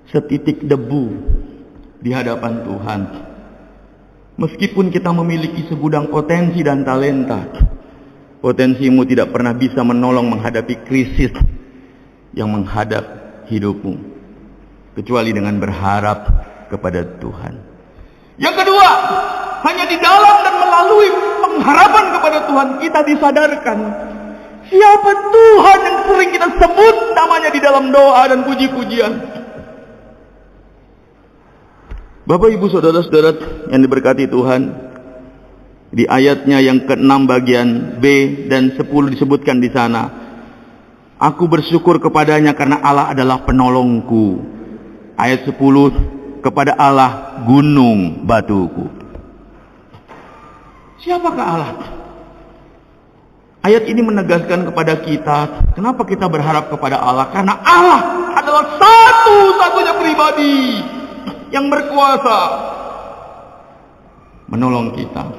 setitik debu di hadapan Tuhan. Meskipun kita memiliki segudang potensi dan talenta, potensimu tidak pernah bisa menolong menghadapi krisis yang menghadap hidupmu, kecuali dengan berharap kepada Tuhan. Yang kedua, hanya di dalam dan melalui pengharapan kepada Tuhan kita disadarkan siapa Tuhan yang sering kita sebut namanya di dalam doa dan puji-pujian. Bapak Ibu saudara-saudara yang diberkati Tuhan, di ayatnya yang ke-6 bagian B dan 10 disebutkan di sana, aku bersyukur kepadanya karena Allah adalah penolongku. Ayat 10, kepada Allah gunung batuku. Siapakah Allah? Ayat ini menegaskan kepada kita, kenapa kita berharap kepada Allah? Karena Allah adalah satu-satunya pribadi yang berkuasa menolong kita.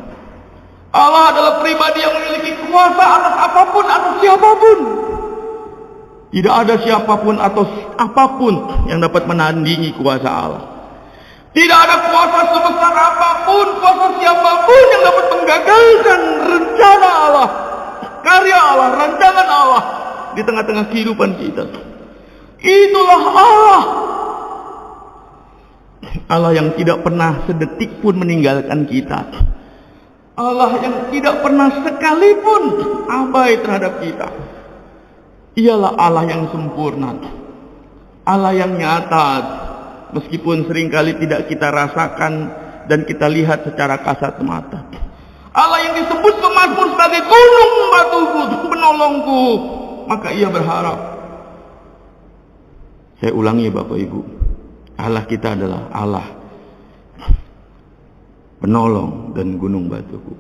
Allah adalah pribadi yang memiliki kuasa atas apapun, atas siapapun. Tidak ada siapapun atau apapun yang dapat menandingi kuasa Allah. Tidak ada kuasa sebesar apapun, kuasa siapapun yang dapat menggagalkan rencana Allah, karya Allah, rancangan Allah di tengah-tengah kehidupan kita. Itulah Allah. Allah yang tidak pernah sedetik pun meninggalkan kita. Allah yang tidak pernah sekalipun abai terhadap kita. Ialah Allah yang sempurna, Allah yang nyata, meskipun seringkali tidak kita rasakan dan kita lihat secara kasat mata. Allah yang disebut pemazmur sebagai gunung batuku, penolongku, maka ia berharap. Saya ulangi Bapak Ibu, Allah kita adalah Allah penolong dan gunung batuku.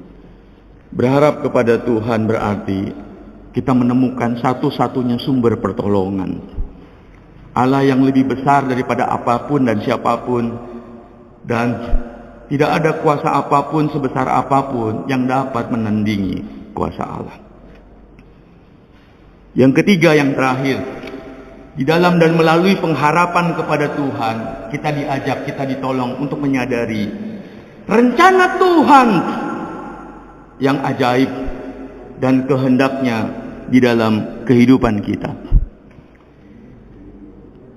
Berharap kepada Tuhan berarti kita menemukan satu-satunya sumber pertolongan. Allah yang lebih besar daripada apapun dan siapapun, dan tidak ada kuasa apapun sebesar apapun yang dapat menandingi kuasa Allah. Yang ketiga, yang terakhir, di dalam dan melalui pengharapan kepada Tuhan, kita diajak, kita ditolong untuk menyadari rencana Tuhan yang ajaib dan kehendaknya di dalam kehidupan kita.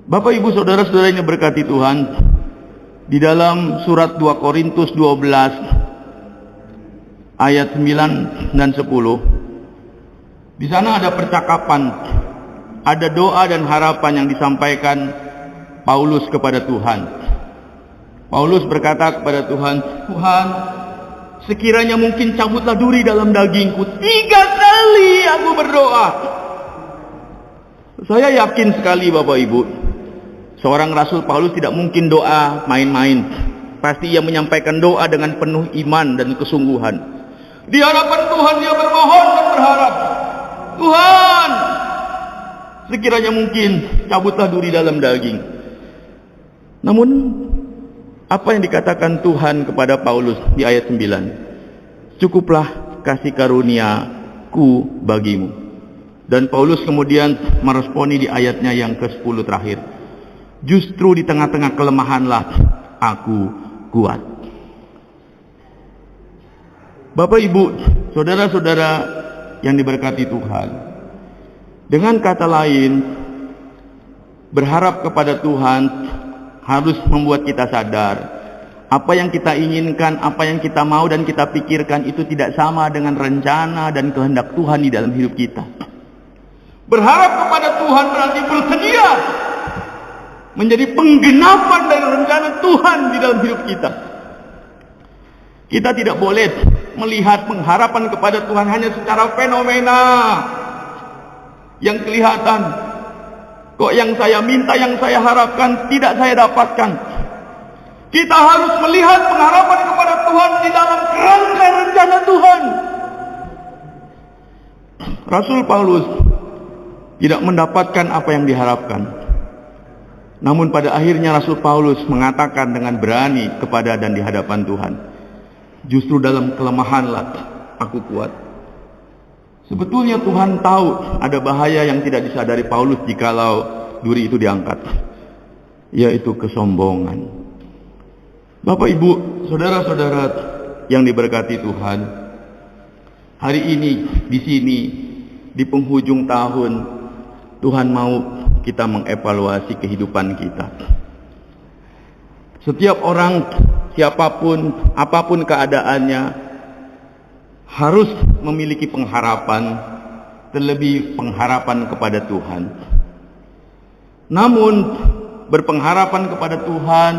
Bapak Ibu saudara-saudara yang berkati Tuhan, di dalam surat 2 Korintus 12 ayat 9 dan 10, di sana ada percakapan, ada doa dan harapan yang disampaikan Paulus kepada Tuhan. Paulus berkata kepada Tuhan, Tuhan, sekiranya mungkin cabutlah duri dalam dagingku. 3 kali aku berdoa. Saya yakin sekali Bapak Ibu, seorang Rasul Paulus tidak mungkin doa main-main. Pasti ia menyampaikan doa dengan penuh iman dan kesungguhan. Di hadapan Tuhan dia bermohon dan berharap, Tuhan, sekiranya mungkin cabutlah duri dalam daging. Namun apa yang dikatakan Tuhan kepada Paulus di ayat 9? Cukuplah kasih karuniaku bagimu. Dan Paulus kemudian meresponi di ayatnya yang ke-10 terakhir, justru di tengah-tengah kelemahanlah aku kuat. Bapak Ibu, saudara-saudara yang diberkati Tuhan, dengan kata lain, berharap kepada Tuhan harus membuat kita sadar apa yang kita inginkan, apa yang kita mau dan kita pikirkan itu tidak sama dengan rencana dan kehendak Tuhan di dalam hidup kita. Berharap kepada Tuhan berarti bersedia menjadi penggenapan dari rencana Tuhan di dalam hidup kita. Kita tidak boleh melihat pengharapan kepada Tuhan hanya secara fenomena yang kelihatan. Kok yang saya minta, yang saya harapkan tidak saya dapatkan. Kita harus melihat pengharapan kepada Tuhan di dalam kerangka rencana Tuhan. Rasul Paulus tidak mendapatkan apa yang diharapkan. Namun pada akhirnya Rasul Paulus mengatakan dengan berani kepada dan di hadapan Tuhan, justru dalam kelemahanlah aku kuat. Sebetulnya Tuhan tahu ada bahaya yang tidak disadari Paulus jikalau duri itu diangkat, yaitu kesombongan. Bapak, Ibu, saudara-saudara yang diberkati Tuhan, hari ini di sini di penghujung tahun Tuhan mau kita mengevaluasi kehidupan kita. Setiap orang, siapapun, apapun keadaannya, harus memiliki pengharapan, terlebih pengharapan kepada Tuhan. Namun berpengharapan kepada Tuhan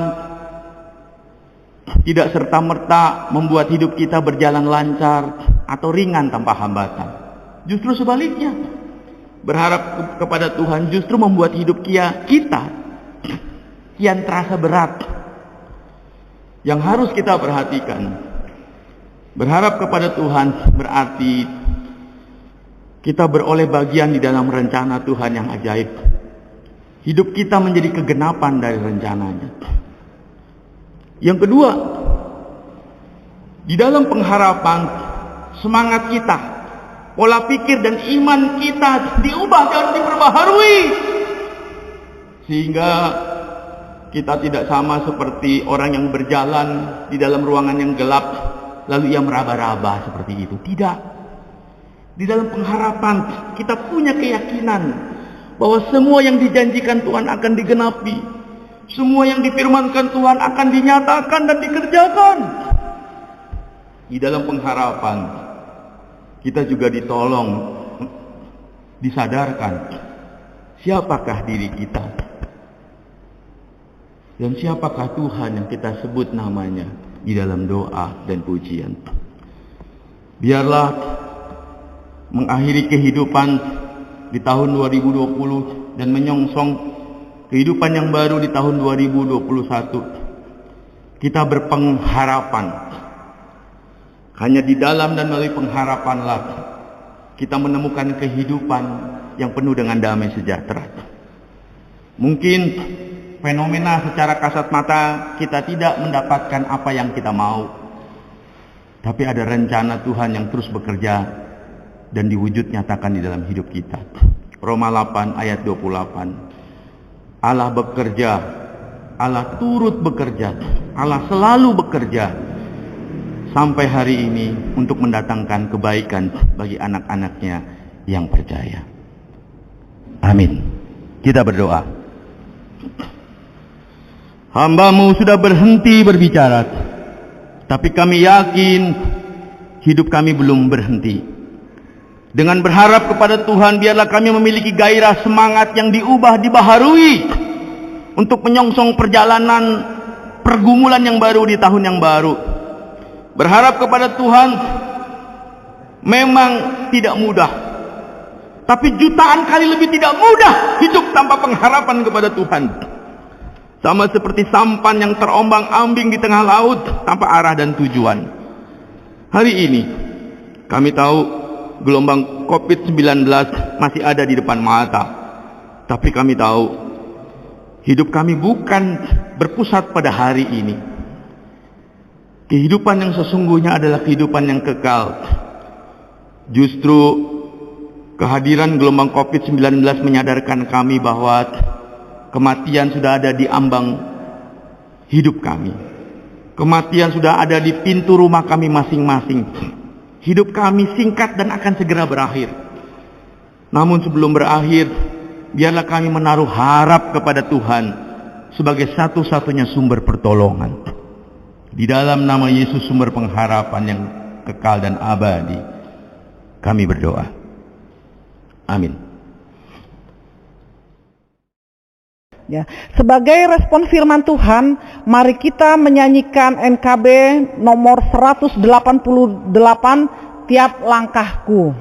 tidak serta-merta membuat hidup kita berjalan lancar atau ringan tanpa hambatan. Justru sebaliknya, berharap kepada Tuhan justru membuat hidup kita kian terasa berat. Yang harus kita perhatikan, berharap kepada Tuhan berarti kita beroleh bagian di dalam rencana Tuhan yang ajaib. Hidup kita menjadi kegenapan dari rencananya. Yang kedua, di dalam pengharapan, semangat kita, pola pikir dan iman kita diubah dan diperbaharui, sehingga kita tidak sama seperti orang yang berjalan di dalam ruangan yang gelap lalu ia meraba-raba seperti itu. Tidak. Di dalam pengharapan kita punya keyakinan bahwa semua yang dijanjikan Tuhan akan digenapi. Semua yang difirmankan Tuhan akan dinyatakan dan dikerjakan. Di dalam pengharapan kita juga ditolong, disadarkan siapakah diri kita dan siapakah Tuhan yang kita sebut namanya di dalam doa dan pujian. Biarlah mengakhiri kehidupan di tahun 2020 dan menyongsong kehidupan yang baru di tahun 2021, kita berpengharapan. Hanya di dalam dan melalui pengharapanlah kita menemukan kehidupan yang penuh dengan damai sejahtera. Mungkin fenomena secara kasat mata kita tidak mendapatkan apa yang kita mau, tapi ada rencana Tuhan yang terus bekerja dan diwujud nyatakan di dalam hidup kita. Roma 8 ayat 28. Allah bekerja, Allah turut bekerja, Allah selalu bekerja sampai hari ini untuk mendatangkan kebaikan bagi anak-anaknya yang percaya. Amin. Kita berdoa. Hamba-Mu sudah berhenti berbicara, tapi kami yakin hidup kami belum berhenti. Dengan berharap kepada Tuhan, biarlah kami memiliki gairah semangat yang diubah, dibaharui untuk menyongsong perjalanan pergumulan yang baru di tahun yang baru. Berharap kepada Tuhan memang tidak mudah, tapi jutaan kali lebih tidak mudah hidup tanpa pengharapan kepada Tuhan. Sama seperti sampan yang terombang-ambing di tengah laut tanpa arah dan tujuan. Hari ini kami tahu gelombang COVID-19 masih ada di depan mata. Tapi kami tahu hidup kami bukan berpusat pada hari ini. Kehidupan yang sesungguhnya adalah kehidupan yang kekal. Justru kehadiran gelombang COVID-19 menyadarkan kami bahwa kematian sudah ada di ambang hidup kami. Kematian sudah ada di pintu rumah kami masing-masing. Hidup kami singkat dan akan segera berakhir. Namun sebelum berakhir, biarlah kami menaruh harap kepada Tuhan sebagai satu-satunya sumber pertolongan. Di dalam nama Yesus, sumber pengharapan yang kekal dan abadi, kami berdoa. Amin. Ya, sebagai respon firman Tuhan, mari kita menyanyikan NKB nomor 188, Tiap Langkahku.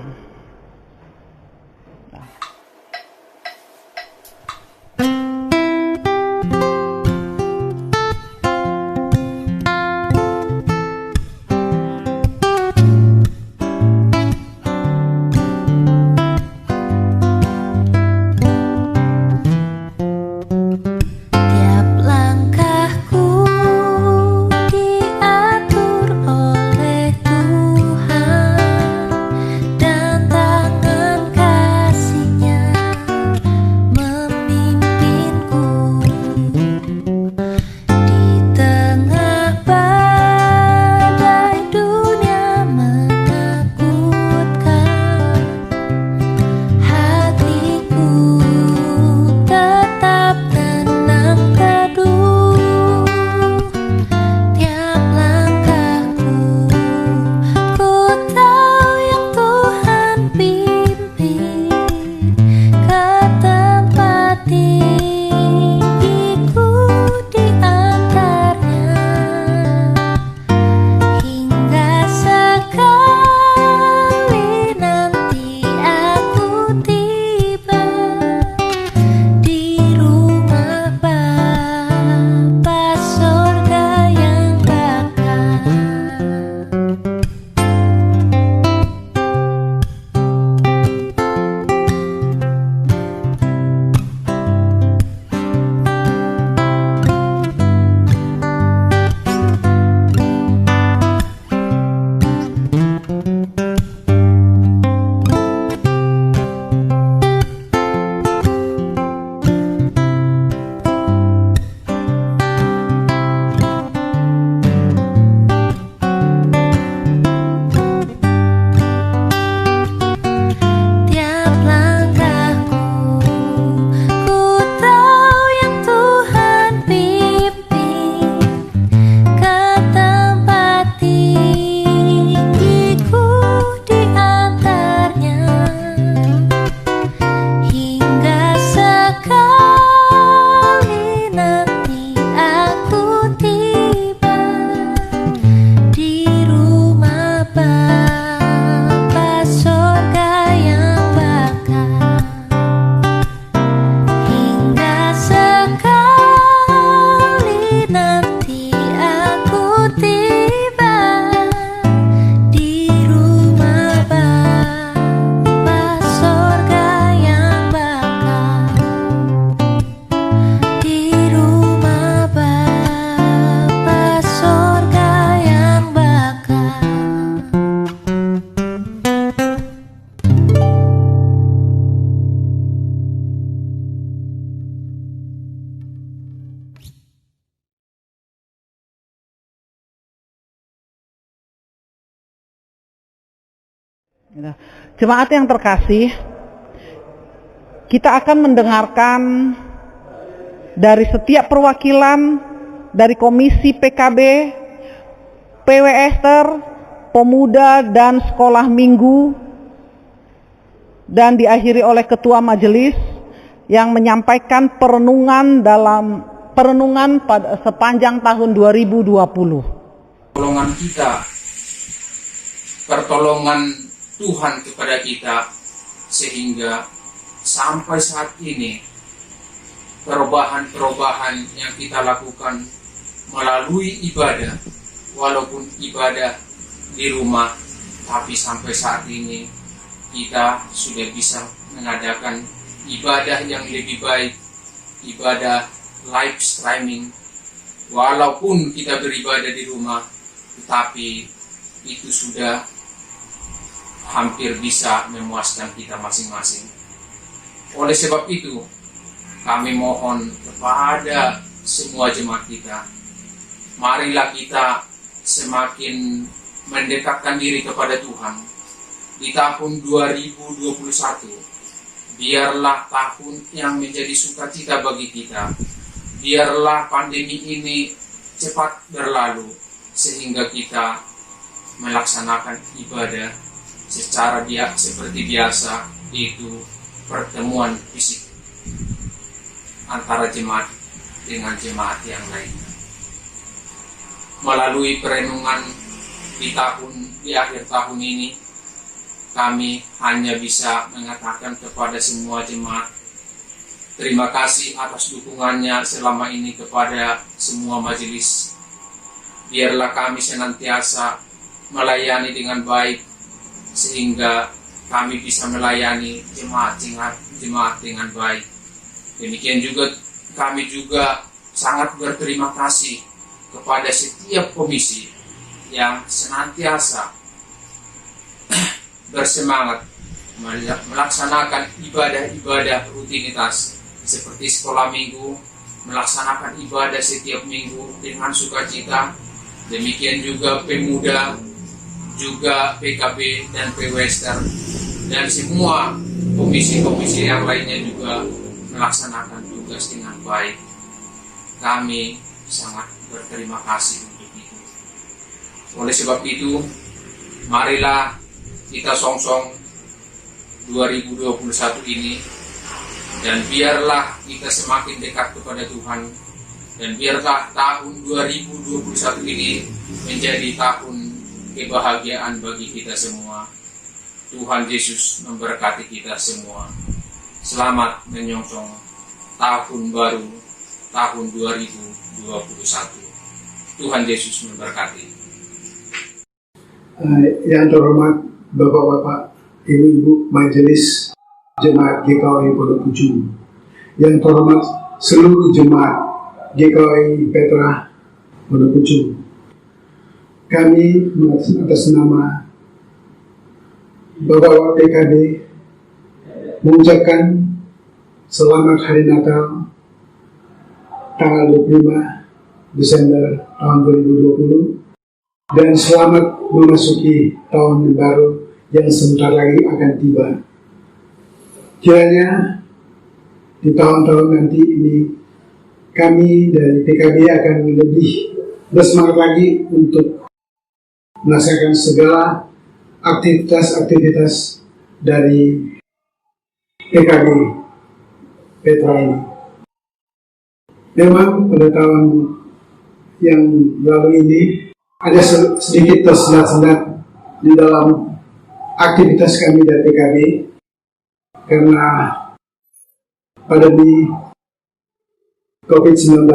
Jemaat yang terkasih, kita akan mendengarkan dari setiap perwakilan dari Komisi PKB, PW Ester, Pemuda dan Sekolah Minggu, dan diakhiri oleh Ketua Majelis yang menyampaikan perenungan pada sepanjang tahun 2020. Pertolongan kita, pertolongan Tuhan kepada kita, sehingga sampai saat ini perubahan-perubahan yang kita lakukan melalui ibadah, walaupun ibadah di rumah, tapi sampai saat ini kita sudah bisa mengadakan ibadah yang lebih baik, ibadah live streaming. Walaupun kita beribadah di rumah, tetapi itu sudah hampir bisa memuaskan kita masing-masing. Oleh sebab itu, kami mohon kepada semua jemaat kita, marilah kita semakin mendekatkan diri kepada Tuhan. Di tahun 2021, biarlah tahun yang menjadi sukacita bagi kita. biarlah pandemi ini cepat berlalu sehingga kita melaksanakan ibadah secara seperti biasa, itu pertemuan fisik antara jemaat dengan jemaat yang lainnya. Melalui perenungan di akhir tahun ini, kami hanya bisa mengatakan kepada semua jemaat, terima kasih atas dukungannya selama ini kepada semua majelis. Biarlah kami senantiasa melayani dengan baik, sehingga kami bisa melayani jemaat dengan baik. Demikian juga kami juga sangat berterima kasih kepada setiap komisi yang senantiasa bersemangat melaksanakan ibadah-ibadah rutinitas seperti sekolah minggu, melaksanakan ibadah setiap minggu dengan sukacita. Demikian juga pemuda, juga PKB dan PWester, dan semua komisi-komisi yang lainnya juga melaksanakan tugas dengan baik. Kami sangat berterima kasih untuk itu. Oleh sebab itu, marilah kita songsong 2021 ini, dan biarlah kita semakin dekat kepada Tuhan, dan biarlah tahun 2021 ini menjadi tahun kebahagiaan bagi kita semua. Tuhan Yesus memberkati kita semua. Selamat menyongsong tahun baru, tahun 2021. Tuhan Yesus memberkati. Yang terhormat Bapak-bapak, Ibu-ibu Majelis Jemaat GKI Pondok Pucung, yang terhormat seluruh jemaat GKI Petra Pondok Pucung, kami atas nama Bapak-bapak PKB mengucapkan selamat Hari Natal tanggal 25 Desember tahun 2020, dan selamat memasuki tahun baru yang sebentar lagi akan tiba. Kiranya di tahun-tahun nanti ini kami dari PKB akan lebih bersemangat lagi untuk melaksanakan segala aktivitas-aktivitas dari PKB Petra ini. Memang pada tahun yang lalu ini ada sedikit tersendat-sendat di dalam aktivitas kami dari PKB karena pandemi COVID-19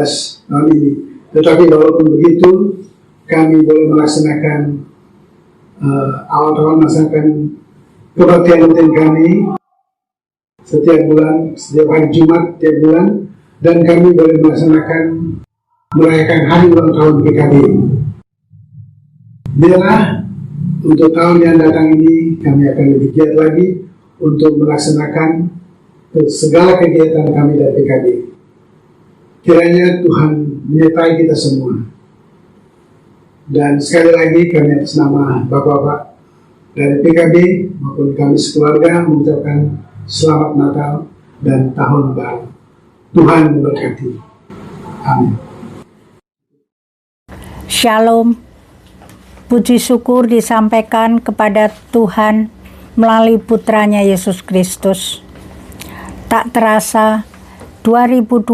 tahun ini. Tetapi walaupun begitu, kami boleh melaksanakan awal-awal melaksanakan kebaktian rutin kami setiap bulan, setiap hari Jumat setiap bulan, dan kami boleh merayakan hari ulang tahun PKB. Biarlah untuk tahun yang datang ini kami akan lebih giat lagi untuk melaksanakan segala kegiatan kami dari PKB. Kiranya Tuhan menyertai kita semua. Dan sekali lagi kami atas nama Bapak-bapak dari PKB maupun kami sekeluarga mengucapkan selamat Natal dan Tahun Baru. Tuhan memberkati. Amin. Shalom. Puji syukur disampaikan kepada Tuhan melalui putranya Yesus Kristus. Tak terasa 2020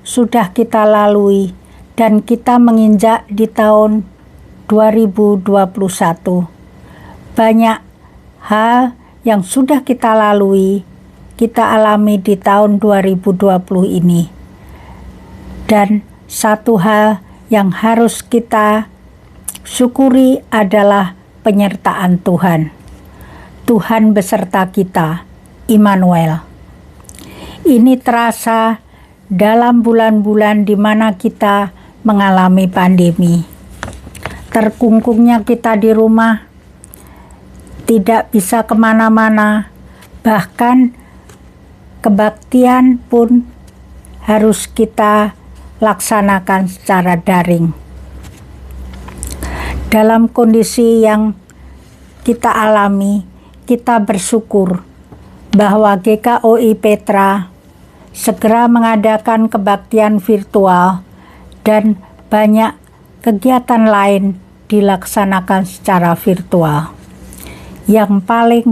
sudah kita lalui dan kita menginjak di tahun 2021. Banyak hal yang sudah kita lalui, kita alami di tahun 2020 ini. Dan satu hal yang harus kita syukuri adalah penyertaan Tuhan. Tuhan beserta kita, Immanuel. Ini terasa dalam bulan-bulan di mana kita mengalami pandemi. Terkungkungnya kita di rumah, tidak bisa kemana-mana, bahkan kebaktian pun harus kita laksanakan secara daring. Dalam kondisi yang kita alami, kita bersyukur bahwa GKOI Petra segera mengadakan kebaktian virtual dan banyak kegiatan lain dilaksanakan secara virtual. Yang paling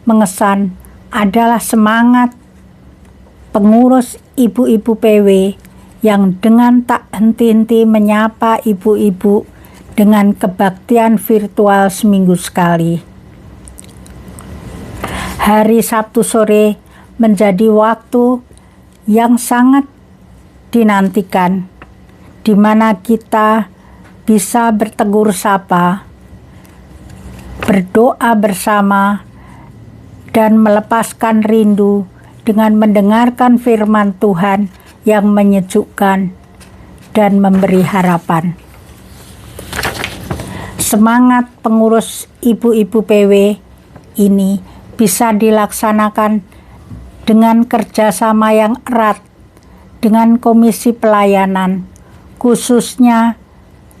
mengesan adalah semangat pengurus ibu-ibu PW yang dengan tak henti-henti menyapa ibu-ibu dengan kebaktian virtual seminggu sekali. Hari Sabtu sore menjadi waktu yang sangat dinantikan, di mana kita bisa bertegur sapa, berdoa bersama, dan melepaskan rindu dengan mendengarkan firman Tuhan yang menyejukkan dan memberi harapan. Semangat pengurus ibu-ibu PW ini bisa dilaksanakan dengan kerjasama yang erat dengan Komisi Pelayanan, khususnya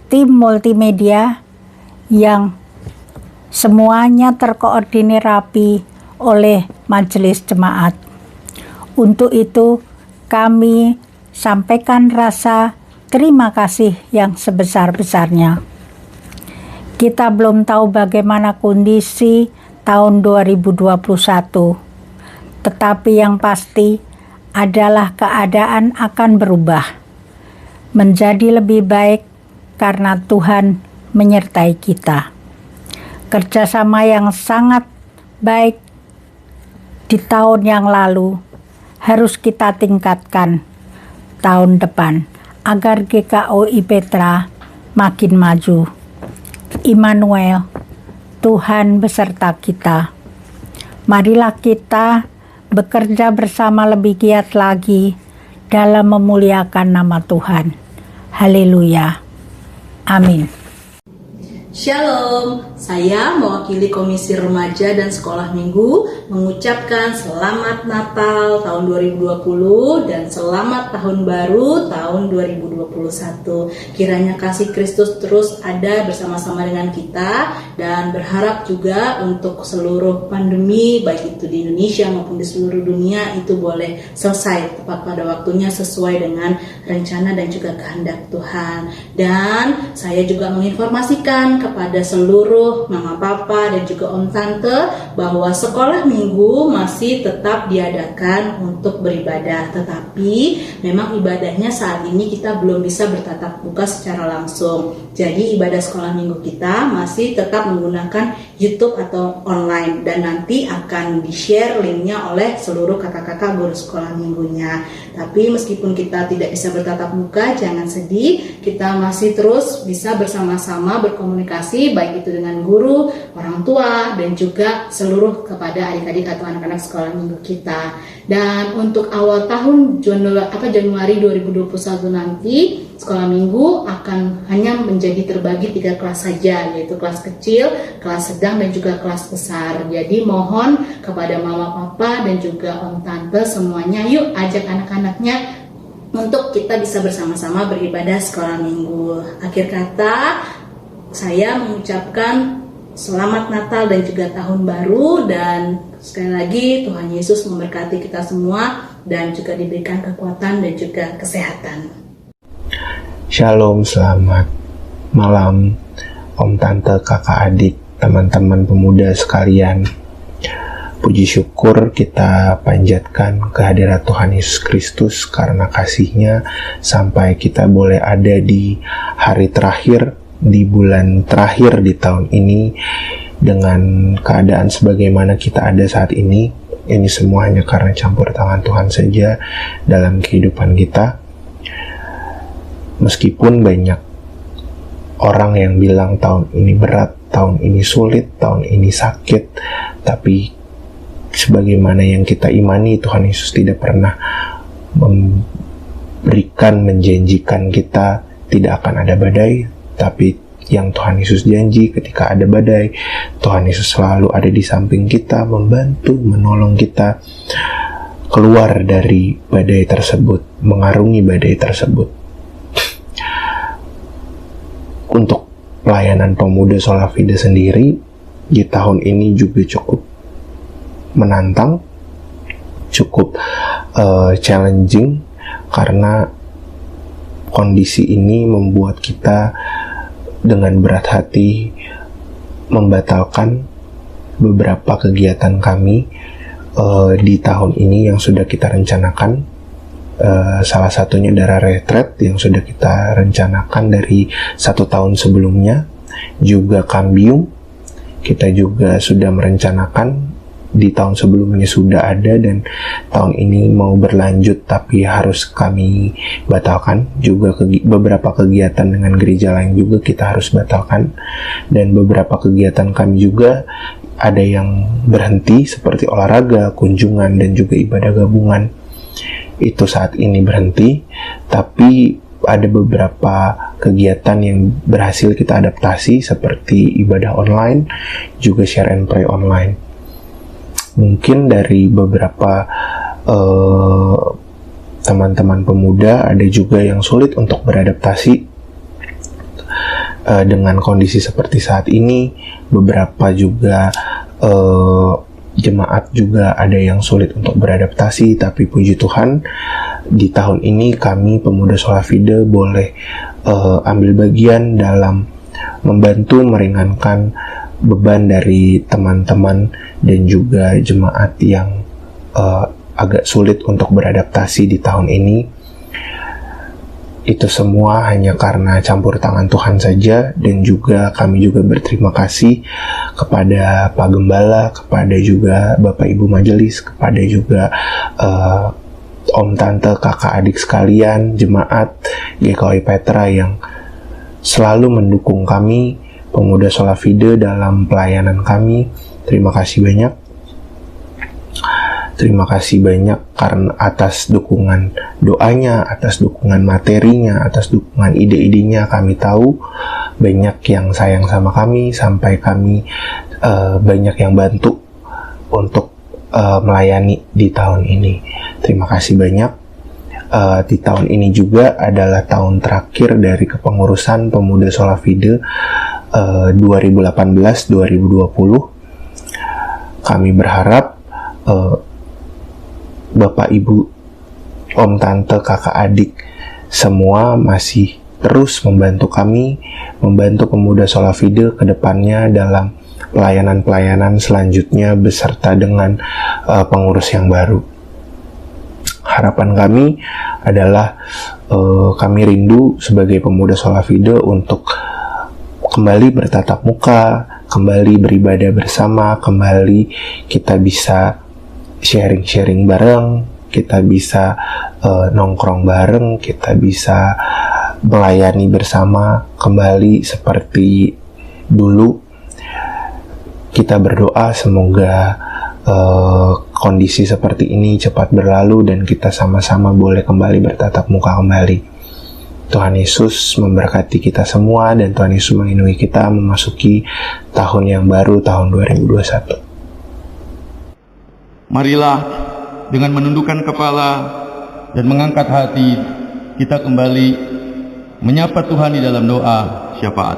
tim multimedia yang semuanya terkoordinir rapi oleh Majelis Jemaat. Untuk itu, kami sampaikan rasa terima kasih yang sebesar-besarnya. Kita belum tahu bagaimana kondisi tahun 2021. Tetapi yang pasti adalah keadaan akan berubah menjadi lebih baik karena Tuhan menyertai kita. Kerjasama yang sangat baik di tahun yang lalu harus kita tingkatkan tahun depan agar GKOI Petra makin maju. Immanuel, Tuhan beserta kita. Marilah kita bekerja bersama lebih giat lagi dalam memuliakan nama Tuhan. Haleluya. Amin. Shalom, saya mewakili Komisi Remaja dan Sekolah Minggu mengucapkan Selamat Natal tahun 2020 dan Selamat Tahun Baru tahun 2021. Kiranya kasih Kristus terus ada bersama-sama dengan kita dan berharap juga untuk seluruh pandemi baik itu di Indonesia maupun di seluruh dunia itu boleh selesai tepat pada waktunya sesuai dengan rencana dan juga kehendak Tuhan. Dan saya juga menginformasikan kepada seluruh mama papa dan juga om tante bahwa sekolah minggu masih tetap diadakan untuk beribadah, tetapi memang ibadahnya saat ini kita belum bisa bertatap muka secara langsung. Jadi ibadah sekolah minggu kita masih tetap menggunakan YouTube atau online dan nanti akan di-share linknya oleh seluruh kakak-kakak guru sekolah minggunya. Tapi meskipun kita tidak bisa bertatap muka, jangan sedih, kita masih terus bisa bersama-sama berkomunikasi baik itu dengan guru, orang tua, dan juga seluruh kepada adik-adik atau anak-anak sekolah minggu kita. Dan untuk awal tahun Januari 2021 nanti, sekolah minggu akan hanya menjadi terbagi 3 kelas saja, yaitu kelas kecil, kelas sedang, dan juga kelas besar. Jadi mohon kepada mama papa dan juga om tante semuanya, yuk ajak anak-anaknya untuk kita bisa bersama-sama beribadah sekolah minggu. Akhir kata, saya mengucapkan Selamat Natal dan juga Tahun Baru, dan sekali lagi Tuhan Yesus memberkati kita semua dan juga diberikan kekuatan dan juga kesehatan. Shalom, selamat malam om tante, kakak adik, teman-teman pemuda sekalian. Puji syukur kita panjatkan kehadirat Tuhan Yesus Kristus karena kasih-Nya sampai kita boleh ada di hari terakhir, di bulan terakhir di tahun ini dengan keadaan sebagaimana kita ada saat ini. Ini semua hanya karena campur tangan Tuhan saja dalam kehidupan kita. Meskipun banyak orang yang bilang tahun ini berat, tahun ini sulit, tahun ini sakit, tapi sebagaimana yang kita imani, Tuhan Yesus tidak pernah menjanjikan kita tidak akan ada badai, tapi yang Tuhan Yesus janji ketika ada badai, Tuhan Yesus selalu ada di samping kita, membantu, menolong kita keluar dari badai tersebut, mengarungi badai tersebut. Untuk pelayanan pemuda Sola Fide sendiri di tahun ini juga cukup menantang cukup challenging karena kondisi ini membuat kita dengan berat hati membatalkan beberapa kegiatan kami di tahun ini yang sudah kita rencanakan. Salah satunya adalah retret yang sudah kita rencanakan dari 1 tahun sebelumnya, juga Kambium kita juga sudah merencanakan di tahun sebelumnya sudah ada, dan tahun ini mau berlanjut tapi harus kami batalkan. Juga beberapa kegiatan dengan gereja lain juga kita harus batalkan, dan beberapa kegiatan kami juga ada yang berhenti seperti olahraga, kunjungan, dan juga ibadah gabungan. Itu saat ini berhenti, tapi ada beberapa kegiatan yang berhasil kita adaptasi seperti ibadah online, juga share and pray online. Mungkin dari beberapa teman-teman pemuda ada juga yang sulit untuk beradaptasi dengan kondisi seperti saat ini. Beberapa juga jemaat juga ada yang sulit untuk beradaptasi, tapi puji Tuhan di tahun ini kami pemuda Sola Fide boleh ambil bagian dalam membantu meringankan beban dari teman-teman dan juga jemaat yang agak sulit untuk beradaptasi di tahun ini. Itu semua hanya karena campur tangan Tuhan saja, dan juga kami juga berterima kasih kepada Pak Gembala, kepada juga Bapak Ibu Majelis, kepada juga Om Tante, kakak adik sekalian, jemaat GKI Petra yang selalu mendukung kami pemuda Sola Fide dalam pelayanan kami. Terima kasih banyak. Terima kasih banyak karena atas dukungan doanya, atas dukungan materinya, atas dukungan ide-idenya. Kami tahu banyak yang sayang sama kami, sampai kami banyak yang bantu untuk melayani di tahun ini. Terima kasih banyak. Di tahun ini juga adalah tahun terakhir dari kepengurusan pemuda Sola Fide 2018-2020. Kami berharap Bapak Ibu, Om Tante, kakak adik semua masih terus membantu kami, membantu pemuda Sola Fide ke depannya dalam pelayanan-pelayanan selanjutnya beserta dengan pengurus yang baru. Harapan kami adalah kami rindu sebagai pemuda Sola Fide untuk kembali bertatap muka, kembali beribadah bersama, kembali kita bisa sharing-sharing bareng, kita bisa nongkrong bareng, kita bisa melayani bersama kembali seperti dulu. Kita berdoa semoga kondisi seperti ini cepat berlalu dan kita sama-sama boleh kembali bertatap muka kembali. Tuhan Yesus memberkati kita semua, dan Tuhan Yesus melindungi kita memasuki tahun yang baru, tahun 2021. Marilah dengan menundukkan kepala dan mengangkat hati, kita kembali menyapa Tuhan di dalam doa syafaat.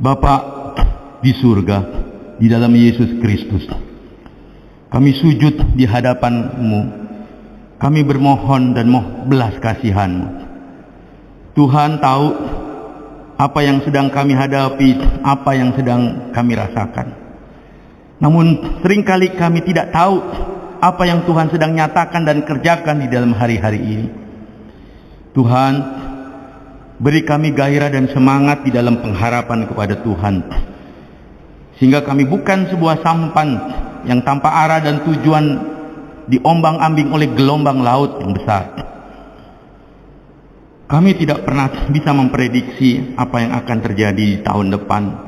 Bapa di surga, di dalam Yesus Kristus, kami sujud di hadapan-Mu. Kami bermohon dan belas kasihan-Mu. Tuhan tahu apa yang sedang kami hadapi, apa yang sedang kami rasakan. Namun seringkali kami tidak tahu apa yang Tuhan sedang nyatakan dan kerjakan di dalam hari-hari ini. Tuhan, beri kami gairah dan semangat di dalam pengharapan kepada Tuhan, sehingga kami bukan sebuah sampan yang tanpa arah dan tujuan diombang-ambing oleh gelombang laut yang besar. Kami tidak pernah bisa memprediksi apa yang akan terjadi di tahun depan.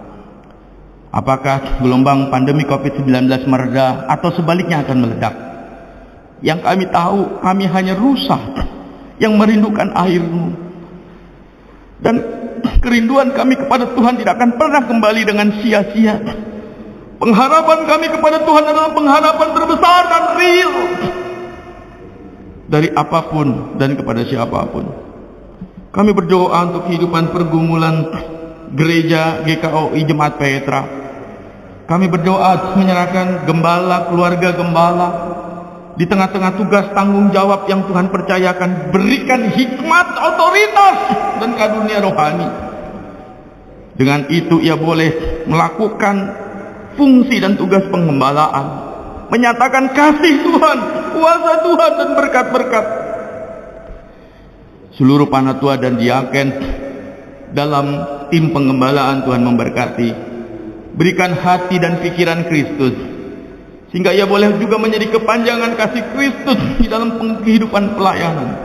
Apakah gelombang pandemi COVID-19 mereda atau sebaliknya akan meledak? Yang kami tahu, kami hanya rusa yang merindukan air-Mu. Dan kerinduan kami kepada Tuhan tidak akan pernah kembali dengan sia-sia. Pengharapan kami kepada Tuhan adalah pengharapan terbesar dan real dari apapun dan kepada siapapun. Kami berdoa untuk kehidupan pergumulan Gereja GKOI Jemaat Petra. Kami berdoa menyerahkan gembala, keluarga gembala, di tengah-tengah tugas tanggung jawab yang Tuhan percayakan, berikan hikmat, otoritas, dan karunia rohani. Dengan itu ia boleh melakukan fungsi dan tugas penggembalaan, menyatakan kasih Tuhan, kuasa Tuhan, dan berkat-berkat. Seluruh panatua dan diaken dalam tim penggembalaan Tuhan memberkati. Berikan hati dan pikiran Kristus, sehingga ia boleh juga menjadi kepanjangan kasih Kristus di dalam kehidupan pelayanan.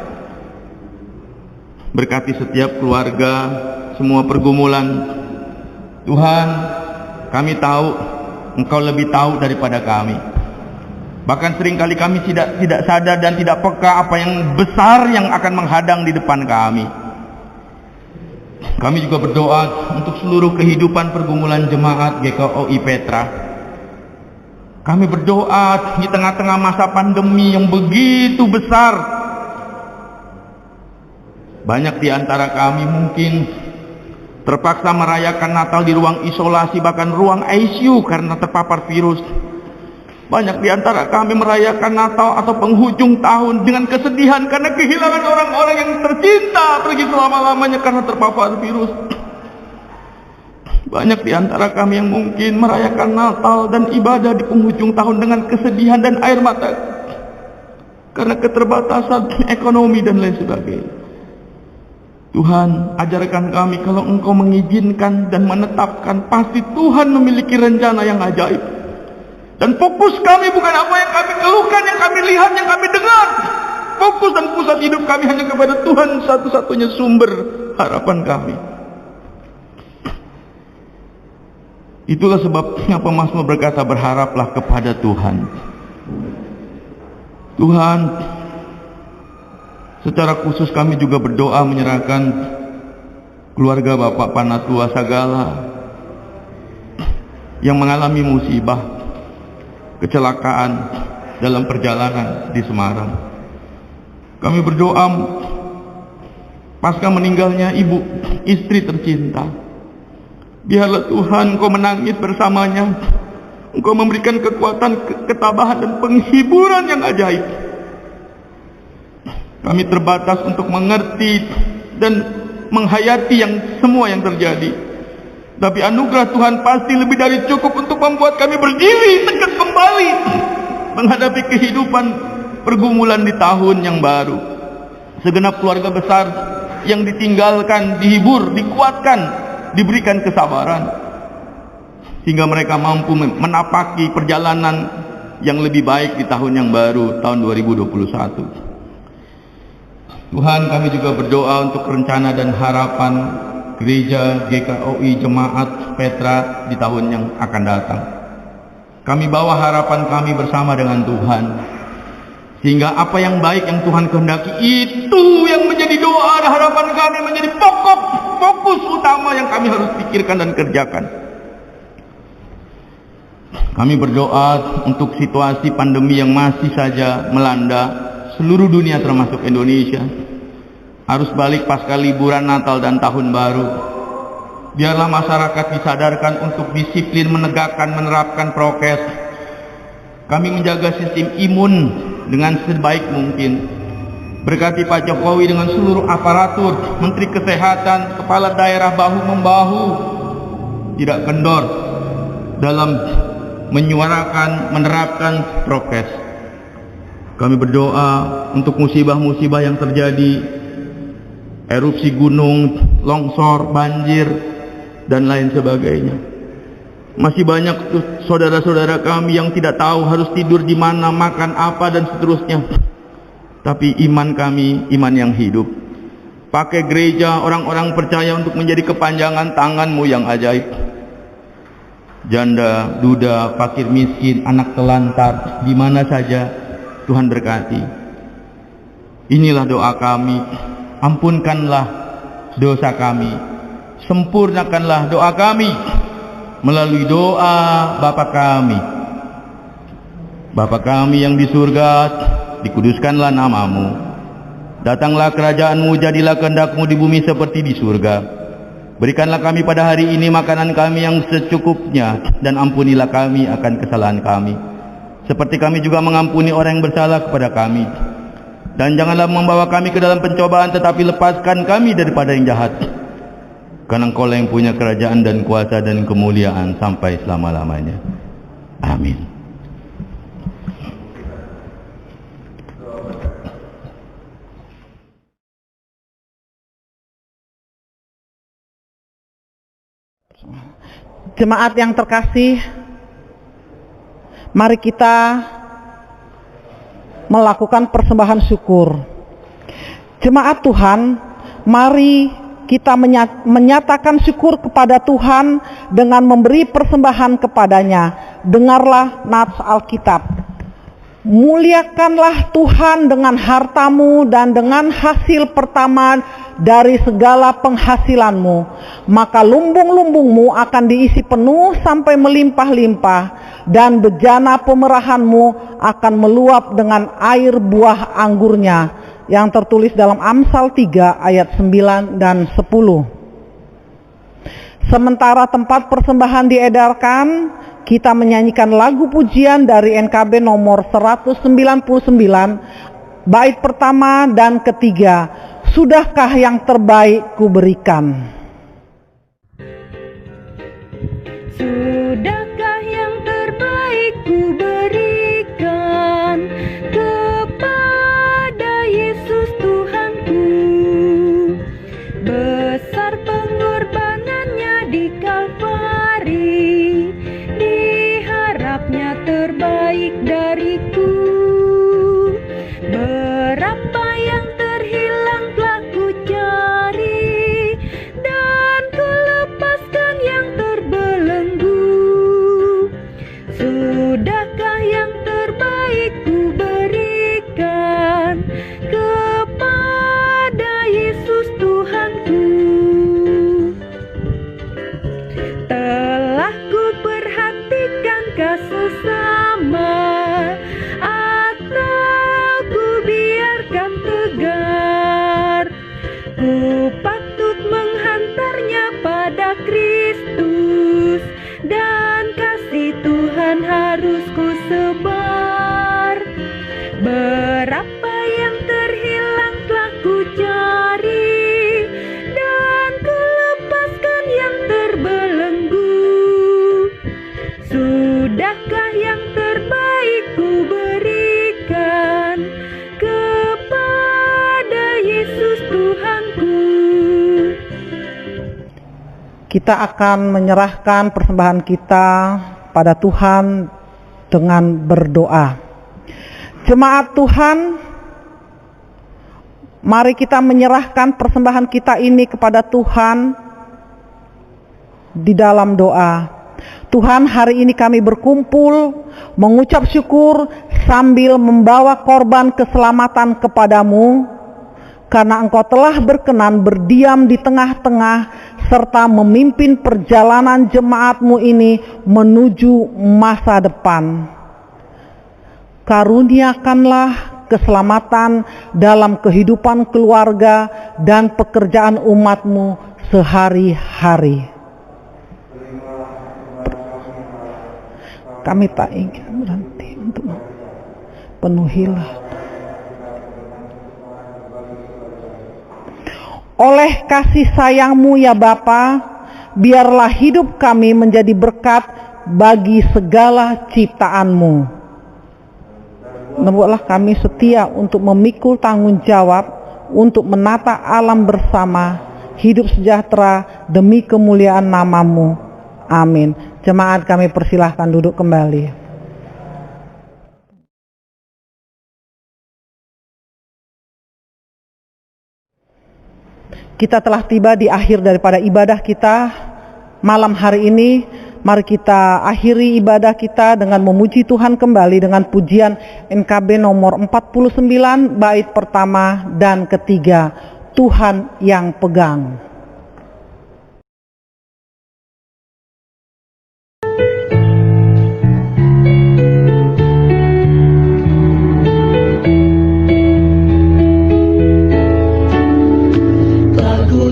Berkati setiap keluarga, semua pergumulan. Tuhan, kami tahu Engkau lebih tahu daripada kami. Bahkan seringkali kami tidak sadar dan tidak peka apa yang besar yang akan menghadang di depan kami. Kami juga berdoa untuk seluruh kehidupan pergumulan jemaat GKOI Petra. Kami berdoa di tengah-tengah masa pandemi yang begitu besar. Banyak di antara kami mungkin terpaksa merayakan Natal di ruang isolasi, bahkan ruang ICU karena terpapar virus. Banyak di antara kami merayakan Natal atau penghujung tahun dengan kesedihan karena kehilangan orang-orang yang tercinta pergi selama-lamanya karena terpapar virus. Banyak di antara kami yang mungkin merayakan Natal dan ibadah di penghujung tahun dengan kesedihan dan air mata karena keterbatasan ekonomi dan lain sebagainya. Tuhan, ajarkan kami kalau Engkau mengizinkan dan menetapkan, pasti Tuhan memiliki rencana yang ajaib. Dan fokus kami bukan apa yang kami keluhkan, yang kami lihat, yang kami dengar. Fokus dan pusat hidup kami hanya kepada Tuhan, satu-satunya sumber harapan kami. Itulah sebabnya pemazmur berkata, berharaplah kepada Tuhan. Tuhan, secara khusus kami juga berdoa menyerahkan keluarga Bapak Panatua Sagala yang mengalami musibah, kecelakaan dalam perjalanan di Semarang. Kami berdoa pasca meninggalnya ibu, istri tercinta, biarlah Tuhan Engkau menangis bersamanya, Engkau memberikan kekuatan, ketabahan dan penghiburan yang ajaib. Kami terbatas untuk mengerti dan menghayati yang semua yang terjadi, tapi anugerah Tuhan pasti lebih dari cukup untuk membuat kami berdiri tegak kembali menghadapi kehidupan pergumulan di tahun yang baru. Segenap keluarga besar yang ditinggalkan, dihibur, dikuatkan, diberikan kesabaran, sehingga mereka mampu menapaki perjalanan yang lebih baik di tahun yang baru, tahun 2021. Tuhan, kami juga berdoa untuk rencana dan harapan Gereja GKOI Jemaat Petra di tahun yang akan datang. Kami bawa harapan kami bersama dengan Tuhan, sehingga apa yang baik yang Tuhan kehendaki itu yang menjadi doa dan harapan kami, menjadi fokus utama yang kami harus pikirkan dan kerjakan. Kami berdoa untuk situasi pandemi yang masih saja melanda seluruh dunia termasuk Indonesia. Arus balik pasca liburan Natal dan Tahun Baru, biarlah masyarakat disadarkan untuk disiplin menegakkan, menerapkan prokes. Kami menjaga sistem imun dengan sebaik mungkin. Berkati Pak Jokowi dengan seluruh aparatur, Menteri Kesehatan, Kepala Daerah bahu-membahu, tidak kendor dalam menyuarakan, menerapkan prokes. Kami berdoa untuk musibah-musibah yang terjadi, erupsi gunung, longsor, banjir, dan lain sebagainya. Masih banyak saudara-saudara kami yang tidak tahu harus tidur di mana, makan apa, dan seterusnya. Tapi iman kami, iman yang hidup. Pakai gereja, orang-orang percaya untuk menjadi kepanjangan tangan-Mu yang ajaib. Janda, duda, fakir miskin, anak telantar, di mana saja Tuhan berkati. Inilah doa kami. Ampunkanlah dosa kami, sempurnakanlah doa kami melalui doa Bapa kami. Bapa kami yang di surga, dikuduskanlah nama-Mu. Datanglah kerajaan-Mu, jadilah kehendak-Mu di bumi seperti di surga. Berikanlah kami pada hari ini makanan kami yang secukupnya, dan ampunilah kami akan kesalahan kami, seperti kami juga mengampuni orang yang bersalah kepada kami. Dan janganlah membawa kami ke dalam pencobaan, tetapi lepaskan kami daripada yang jahat. Karena Engkau yang punya kerajaan dan kuasa dan kemuliaan sampai selama-lamanya. Amin. Jemaat yang terkasih, mari kita melakukan persembahan syukur. Jemaat Tuhan, mari kita menyatakan syukur kepada Tuhan dengan memberi persembahan kepadanya. Dengarlah nats Alkitab. Muliakanlah Tuhan dengan hartamu dan dengan hasil pertama dari segala penghasilanmu, maka lumbung-lumbungmu akan diisi penuh sampai melimpah-limpah, dan bejana pemerahanmu akan meluap dengan air buah anggurnya. Yang tertulis dalam Amsal 3 ayat 9 dan 10. Sementara tempat persembahan diedarkan, kita menyanyikan lagu pujian dari NKB nomor 199, bait pertama dan ketiga. Sudahkah yang terbaik kuberikan? Sudahkah yang terbaik kuberikan kepada Yesus Tuhanku? Besar pengorbanannya di Kalvari, diharapnya terbaik dariku. Berapa yang terhilang telah ku cari, dan ku lepaskan yang terbelenggu. Sudahkah yang terbaik ku berikan kepada Yesus Tuhanku? Telah ku perhatikan sesama, atau ku biarkan tegar? Ku patut menghantarnya pada Kristus, dan kasih Tuhan harus ku sebar. Berapa yang terhilang telah ku cari, dan ku lepaskan yang terbelenggu. Sudahkah yang terbaik ku berikan kepada Yesus Tuhanku? Kita akan menyerahkan persembahan kita pada Tuhan dengan berdoa. Jemaat Tuhan, mari kita menyerahkan persembahan kita ini kepada Tuhan di dalam doa. Tuhan, hari ini kami berkumpul mengucap syukur sambil membawa korban keselamatan kepadamu, karena Engkau telah berkenan berdiam di tengah-tengah serta memimpin perjalanan jemaatmu ini menuju masa depan. Karuniakanlah keselamatan dalam kehidupan keluarga dan pekerjaan umatmu sehari-hari. Kami tak ingin berhenti untuk penuhilah. Oleh kasih sayang-Mu ya Bapa, biarlah hidup kami menjadi berkat bagi segala ciptaan-Mu. Membuatlah kami setia untuk memikul tanggung jawab untuk menata alam bersama, hidup sejahtera demi kemuliaan nama-Mu. Amin. Jemaat kami persilahkan duduk kembali. Kita telah tiba di akhir daripada ibadah kita malam hari ini. Mari kita akhiri ibadah kita dengan memuji Tuhan kembali dengan pujian NKB nomor 49 bait pertama dan ketiga, Tuhan yang pegang.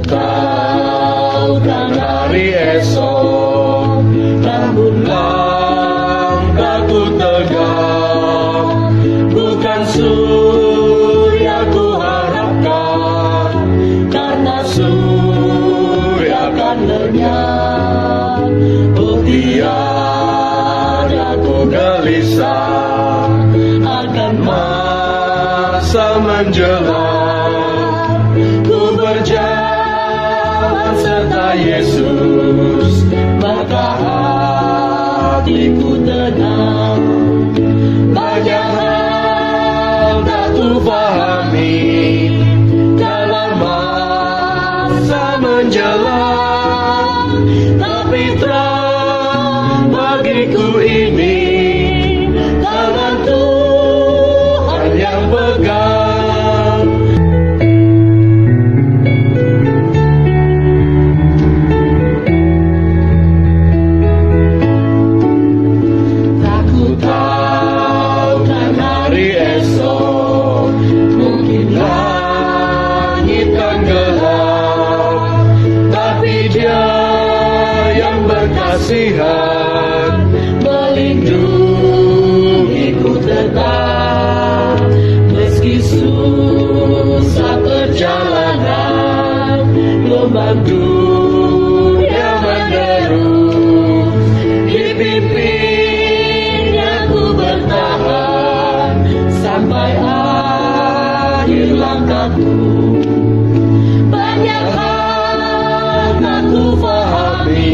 Kau akan lenyap. Oh tiada ku gelisah akan masa menjelang. Ku berjalan serta Yesus, maka hatiku tenang. Banyak hal tak ku pahami dalam masa menjelang, tapi terang bagiku ini tangan Tuhan yang pegang. Tak ku tahu kan hari esok, mungkin langit kan gelap, tapi Dia yang berkasihan melindungiku tetap. Meski susah perjalanan, gelombang dunia menderu, dipimpinnya ku bertahan sampai akhir langkahku. Banyak hal tak ku pahami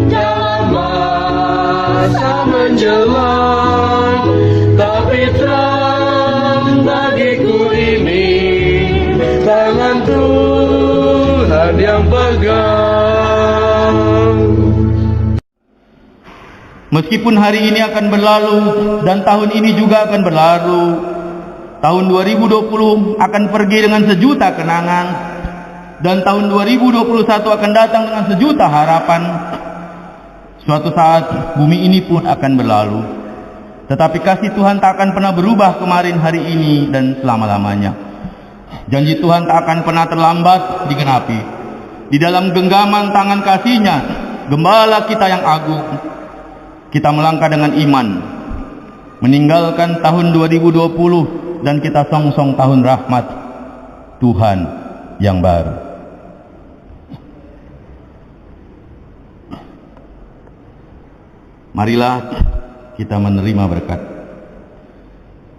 dalam masa menjelang, tapi terang bagiku ini tangan Tuhan yang pegang. Meskipun hari ini akan berlalu dan tahun ini juga akan berlalu, tahun 2020 akan pergi dengan sejuta kenangan, dan tahun 2021 akan datang dengan sejuta harapan. Suatu saat bumi ini pun akan berlalu, tetapi kasih Tuhan tak akan pernah berubah kemarin, hari ini, dan selama-lamanya. Janji Tuhan tak akan pernah terlambat digenapi. Di dalam genggaman tangan kasih-Nya, Gembala kita yang agung, kita melangkah dengan iman, meninggalkan tahun 2020 dan kita songsong tahun rahmat Tuhan yang baru. Marilah kita menerima berkat.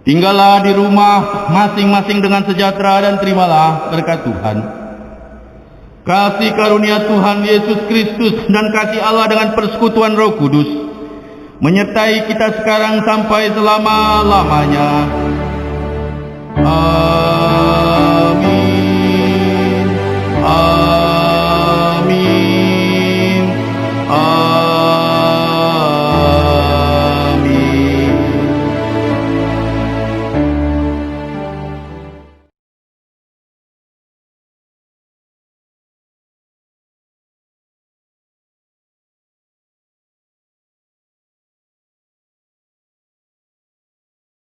Tinggallah di rumah masing-masing dengan sejahtera dan terimalah berkat Tuhan. Kasih karunia Tuhan Yesus Kristus dan kasih Allah dengan persekutuan Roh Kudus menyertai kita sekarang sampai selama-lamanya. Amin.